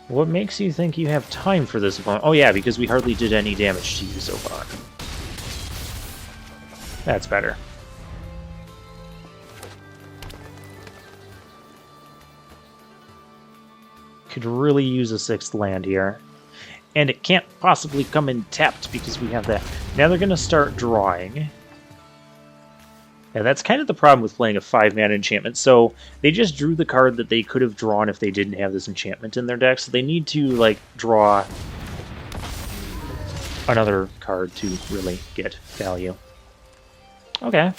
What makes you think you have time for this opponent? Oh yeah, because we hardly did any damage to you so far. That's better. Could really use a 6th land here. And it can't possibly come in tapped because we have that. Now they're going to start drawing. And that's kind of the problem with playing a 5-mana enchantment. So they just drew the card that they could have drawn if they didn't have this enchantment in their deck. So they need to, like, draw another card to really get value. Okay.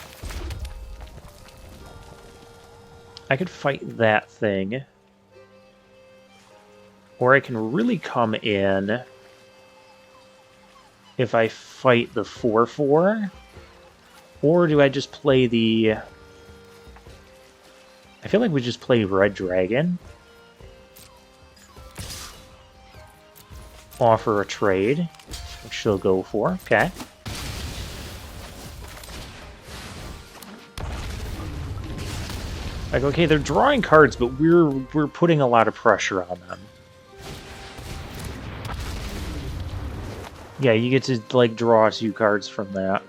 I could fight that thing. Or I can really come in if I fight the 4/4. Or do I just play the... I feel like we just play Red Dragon. Offer a trade, which she'll go for. Okay. Like, okay, they're drawing cards, but we're putting a lot of pressure on them. Yeah, you get to, like, draw 2 cards from that.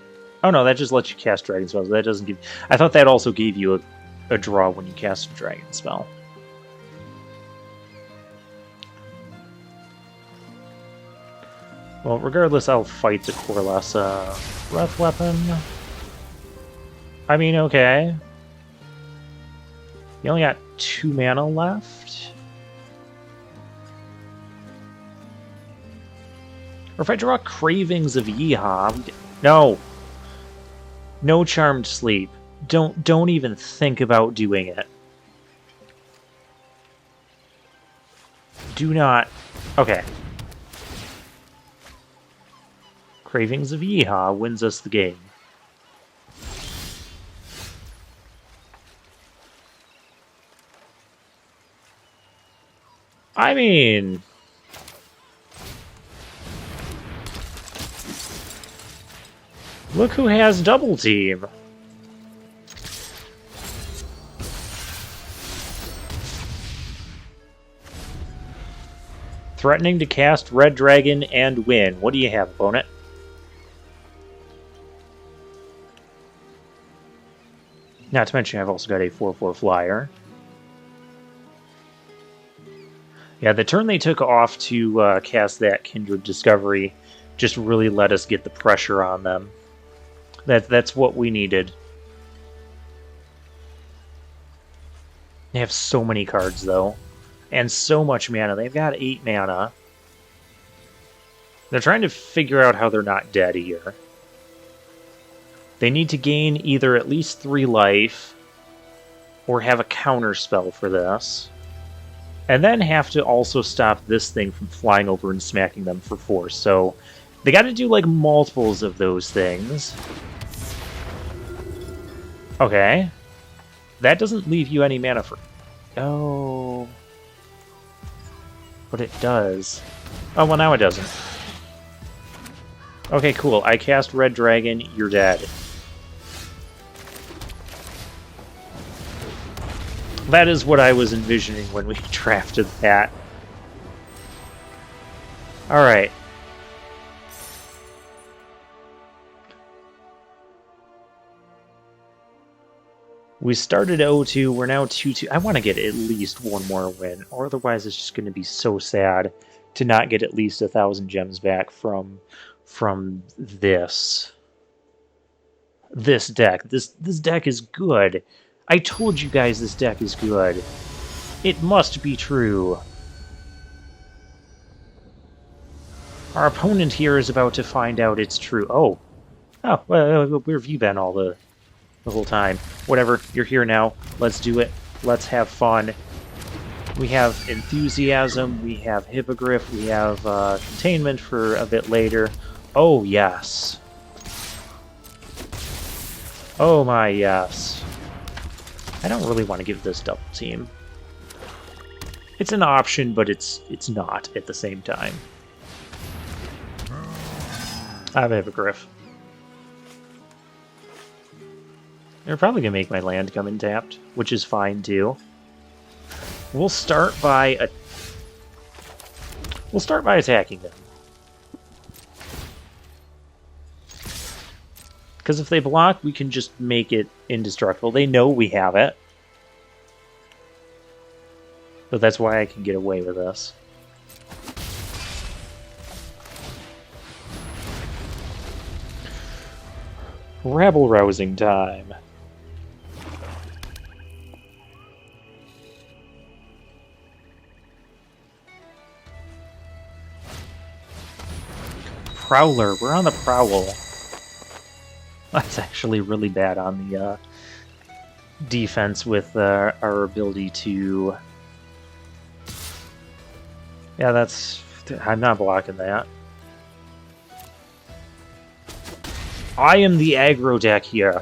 Oh no, that just lets you cast dragon spells. That doesn't give... I thought that also gave you a draw when you cast a dragon spell. Well, regardless, I'll fight the Corlessa Breath Weapon. I mean, okay. You only got 2 mana left. Or if I draw Cravings of Yeehaw... No! No Charmed Sleep. Don't even think about doing it. Do not... Okay. Cravings of Yeehaw wins us the game. I mean... Look who has double team. Threatening to cast Red Dragon and win. What do you have, opponent? Not to mention I've also got a 4/4 flyer. Yeah, the turn they took off to cast that Kindred Discovery just really let us get the pressure on them. That's what we needed. They have so many cards, though. And so much mana. They've got 8 mana. They're trying to figure out how they're not dead here. They need to gain either at least 3 life, or have a counter spell for this. And then have to also stop this thing from flying over and smacking them for 4. So they got to do like multiples of those things. Okay. That doesn't leave you any mana for... Oh. But it does. Oh, well now it doesn't. Okay, cool. I cast Red Dragon, you're dead. That is what I was envisioning when we drafted that. Alright. We started 0-2, we're now 2-2. I want to get at least one more win, or otherwise it's just going to be so sad to not get at least 1,000 gems back from this deck. This deck is good. I told you guys this deck is good. It must be true. Our opponent here is about to find out it's true. Oh, well, where have you been all the whole time? Whatever, you're here now. Let's do it. Let's have fun. We have Enthusiasm, we have Hippogriff, we have Containment for a bit later. Oh, yes. Oh my, yes. I don't really want to give this double team. It's an option, but it's not at the same time. I have a Hippogriff. They're probably going to make my land come in tapped, which is fine too. We'll start by attacking them. Because if they block, we can just make it indestructible. They know we have it. So that's why I can get away with this. Rabble-rousing time. Prowler. We're on the prowl. That's actually really bad on the defense with our ability to... Yeah, that's... I'm not blocking that. I am the aggro deck here.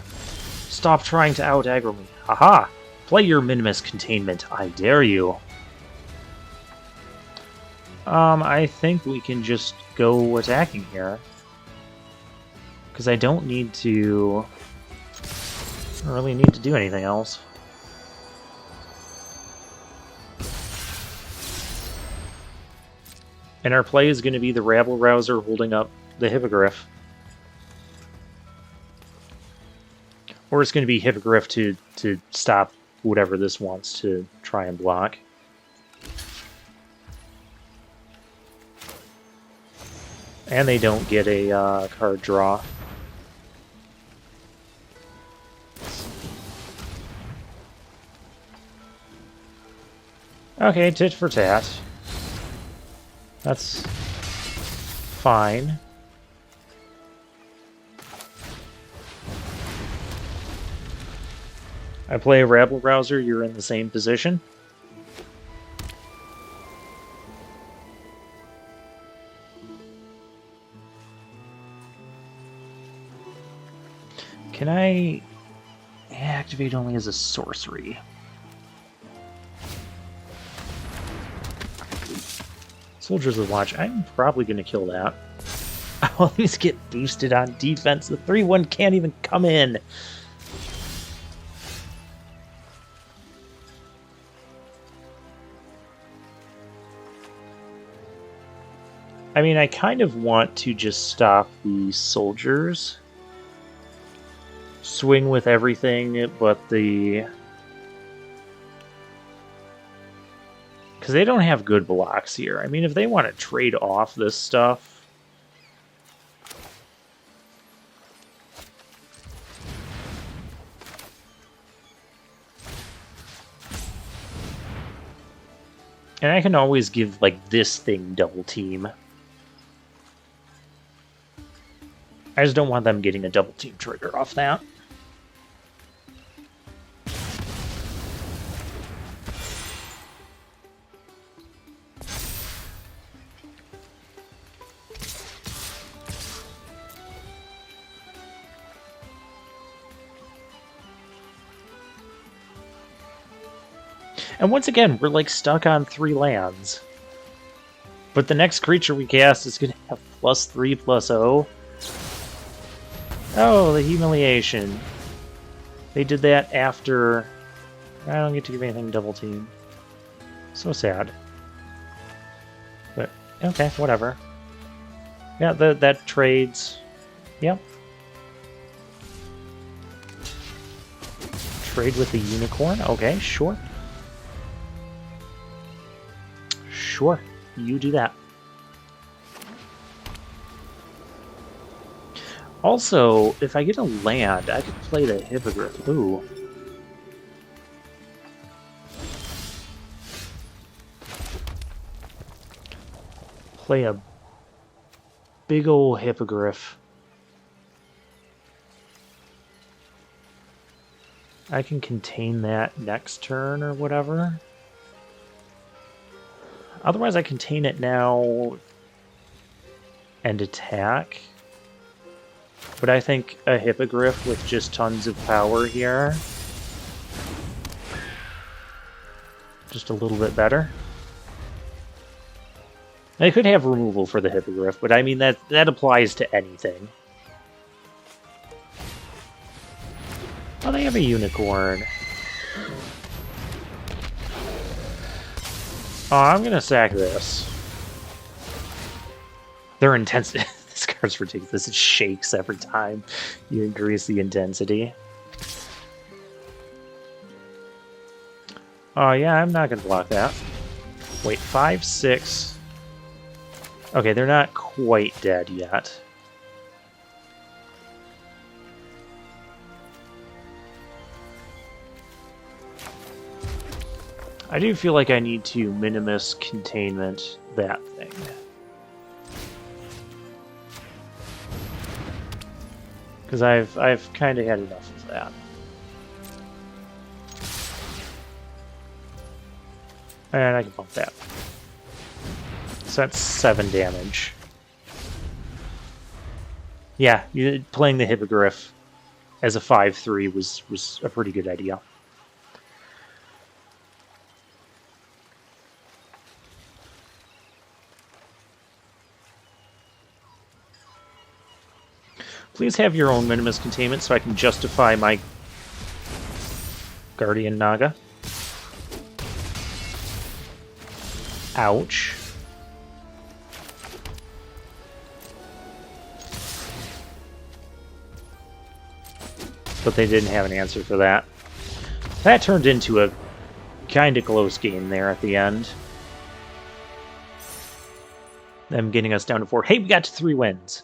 Stop trying to out-aggro me. Haha! Play your Minimus Containment. I dare you. I think we can just go attacking here. Because I don't need to... I don't really need to do anything else. And our play is going to be the Rabble-rouser holding up the Hippogriff. Or it's going to be Hippogriff to stop whatever this wants to try and block. And they don't get a card draw. Okay, tit for tat. That's fine. I play a Rabble-rouser, you're in the same position. Can I activate only as a sorcery? Soldiers of the Watch. I'm probably going to kill that. I'll at least get boosted on defense. The 3/1 can't even come in. I mean, I kind of want to just stop the soldiers. swing with everything but the... Because they don't have good blocks here. I mean, if they want to trade off this stuff... And I can always give, like, this thing double team. I just don't want them getting a double team trigger off that. And once again, we're like stuck on 3 lands. But the next creature we cast is going to have +3/+0. Oh, the humiliation. They did that after... I don't get to give anything double team. So sad. But, okay, whatever. Yeah, that trades. Yep. Trade with the unicorn? Okay, sure. Sure, you do that. Also, if I get a land, I could play the Hippogriff. Ooh. Play a big ol' Hippogriff. I can contain that next turn or whatever. Otherwise, I contain it now and attack. But I think a Hippogriff with just tons of power here. Just a little bit better. I could have removal for the Hippogriff, but I mean that applies to anything. Oh, they have a unicorn. Oh, I'm gonna sack this. Their intensity. This card's ridiculous. It shakes every time you increase the intensity. Oh, yeah, I'm not gonna block that. Wait, 5, 6. Okay, they're not quite dead yet. I do feel like I need to minimus containment that thing. Because I've kind of had enough of that. And I can bump that. So that's 7 damage. Yeah, playing the Hippogriff as a 5/3 was a pretty good idea. Please have your own minimus containment so I can justify my Guardian Naga. Ouch. But they didn't have an answer for that. That turned into a kind of close game there at the end. Them getting us down to 4. Hey, we got to 3 wins.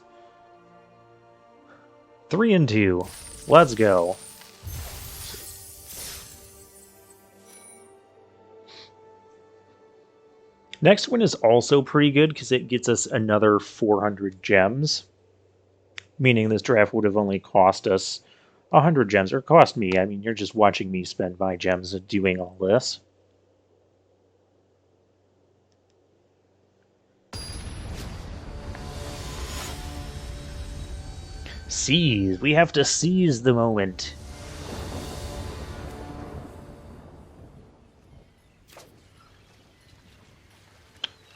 3 and 2. Let's go. Next one is also pretty good because it gets us another 400 gems. Meaning this draft would have only cost us 100 gems, or cost me. I mean, you're just watching me spend my gems doing all this. Seize. We have to seize the moment.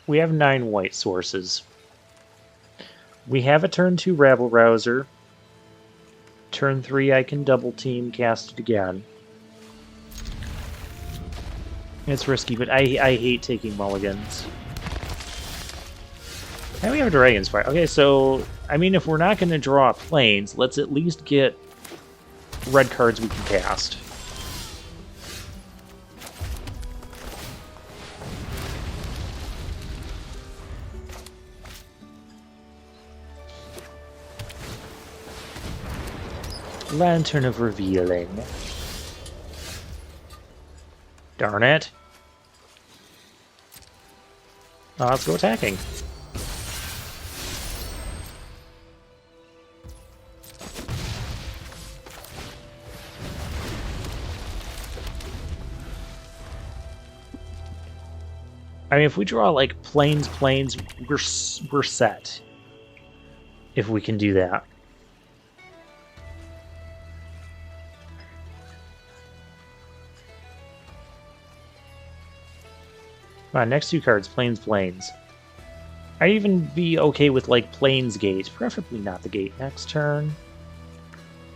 We have 9 white sources. We have a turn 2 Rabble Rouser. Turn 3 I can double team, cast it again. It's risky, but I hate taking mulligans. And we have a Dragon's Fire. Okay, so, I mean, if we're not going to draw planes, let's at least get red cards we can cast. Lantern of Revealing. Darn it. Let's go attacking. I mean, if we draw like planes, we're set. If we can do that. Next two cards, planes. I'd even be okay with like planes gate, preferably not the gate next turn.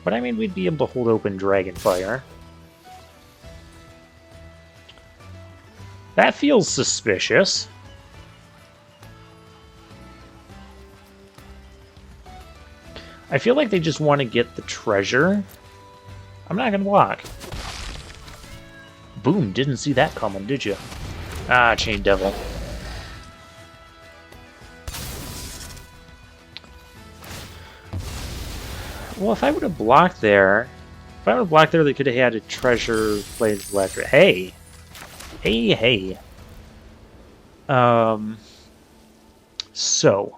But I mean, we'd be able to hold open Dragonfire. That feels suspicious. I feel like they just want to get the treasure. I'm not gonna block. Boom, didn't see that coming, did you? Ah, Chain Devil. Well, if I would have blocked there, they could have had a treasure Blades of Electric. Hey! Hey! So.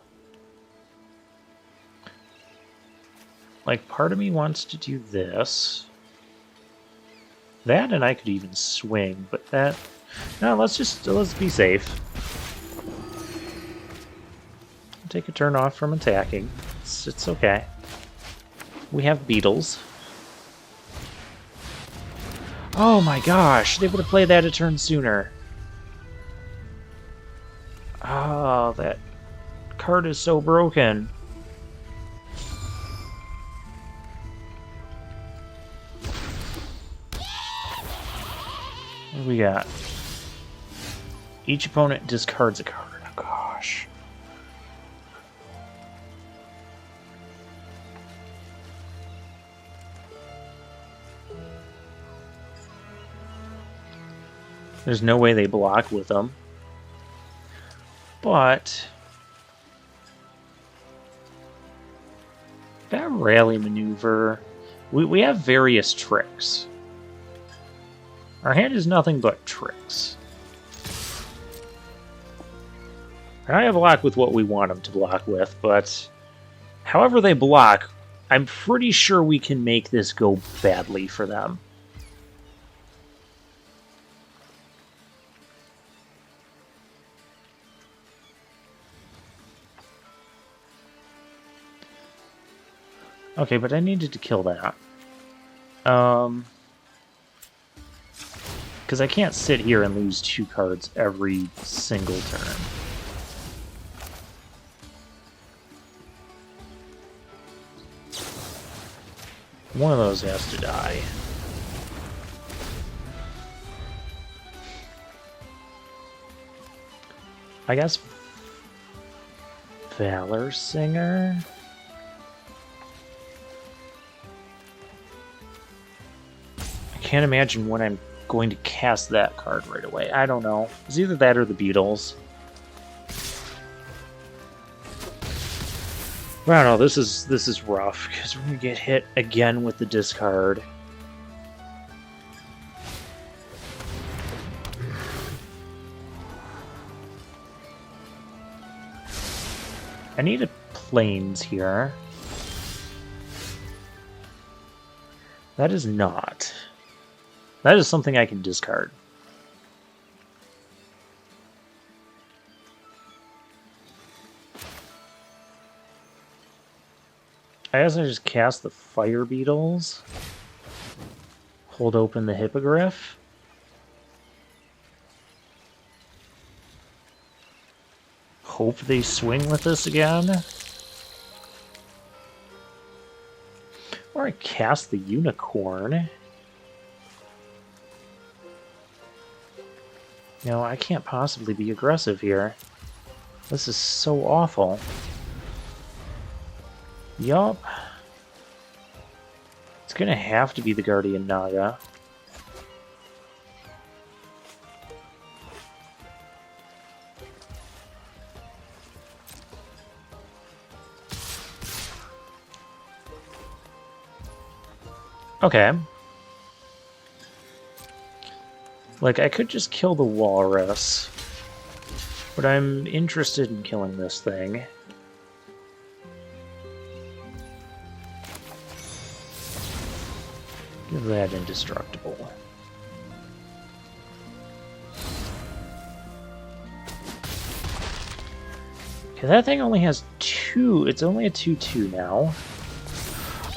Like, part of me wants to do this. That, and I could even swing, but that... No, let's be safe. Take a turn off from attacking. It's okay. We have beetles. Oh my gosh, they would have played that a turn sooner. Oh, that card is so broken. What do we got? Each opponent discards a card. Oh, gosh. There's no way they block with them. But that rally maneuver, we have various tricks. Our hand is nothing but tricks. I have block with what we want them to block with, but however they block, I'm pretty sure we can make this go badly for them. Okay, but I needed to kill that. Because I can't sit here and lose 2 cards every single turn. One of those has to die. I guess Valor Singer? I can't imagine when I'm going to cast that card right away. I don't know. It's either that or the Beatles. I don't know, this is rough, because we're going to get hit again with the discard. I need a planes here. That is not. That is something I can discard. I guess I just cast the Fire Beetles. Hold open the Hippogriff. Hope they swing with this again. Or I cast the Unicorn. No, I can't possibly be aggressive here. This is so awful. Yup. It's gonna have to be the Guardian Naga. Okay. Like, I could just kill the walrus, but I'm interested in killing this thing. Give that indestructible. Okay, that thing only has 2. It's only a 2/2 now.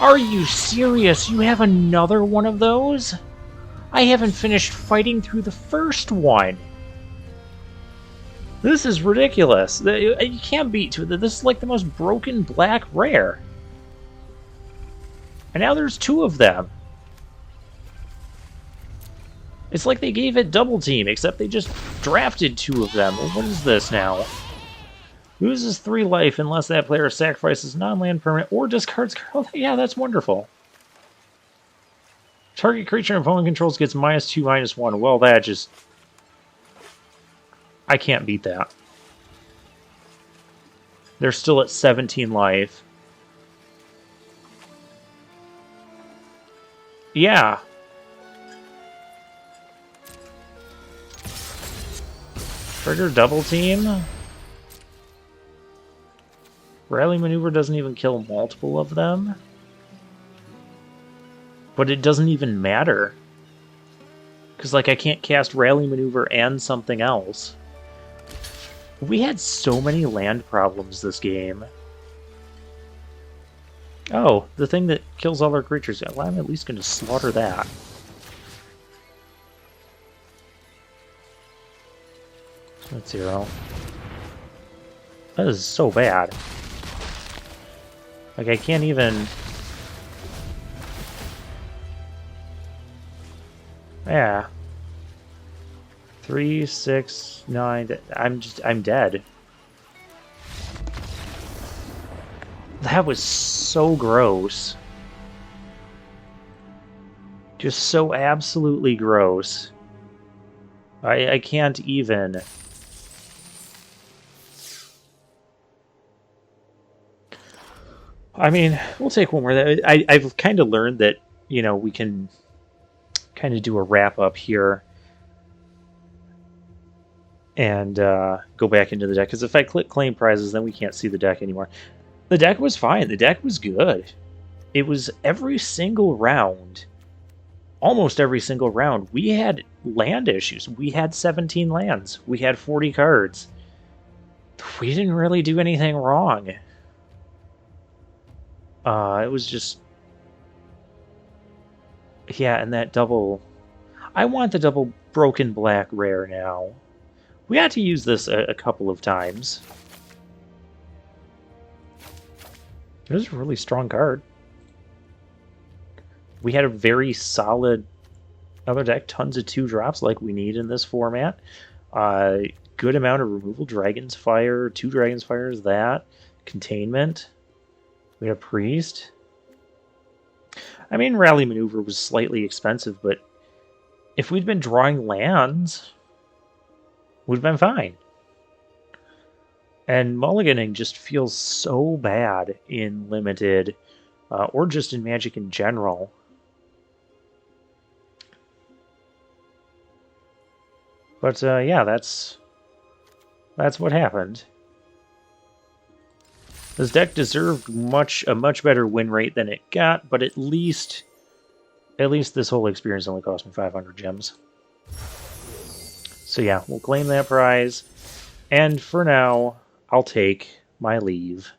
Are you serious? You have another one of those? I haven't finished fighting through the first one. This is ridiculous. You can't beat two. This is like the most broken black rare. And now there's 2 of them. It's like they gave it double team, except they just drafted 2 of them. What is this now? Loses 3 life unless that player sacrifices non-land permanent or discards. Oh, yeah, that's wonderful. Target creature and opponent controls gets -2, -1. Well, that just... I can't beat that. They're still at 17 life. Yeah. Trigger double team? Rally maneuver doesn't even kill multiple of them. But it doesn't even matter. Because, like, I can't cast rally maneuver and something else. We had so many land problems this game. Oh, the thing that kills all our creatures. Well, I'm at least going to slaughter that. That's 0. That is so bad. Like, I can't even... Yeah. 3, 6, 9... I'm dead. That was so gross. Just so absolutely gross. I can't even... I mean, we'll take one more. I've kind of learned that, you know, we can kind of do a wrap-up here and go back into the deck. Because if I click claim prizes, then we can't see the deck anymore. The deck was fine. The deck was good. It was every single round, almost every single round, we had land issues. We had 17 lands. We had 40 cards. We didn't really do anything wrong. It was just... Yeah, and that double... I want the double broken black rare now. We had to use this a couple of times. It was a really strong card. We had a very solid other deck. Tons of 2-drops like we need in this format. Good amount of removal. Dragon's Fire. 2 Dragon's Fires. That. Containment. We had a Priest. I mean, Rally Maneuver was slightly expensive, but if we'd been drawing lands, we'd been fine. And mulliganing just feels so bad in Limited, or just in Magic in general. But yeah, that's what happened. This deck deserved a much better win rate than it got, but at least this whole experience only cost me 500 gems. So yeah, we'll claim that prize, and for now, I'll take my leave.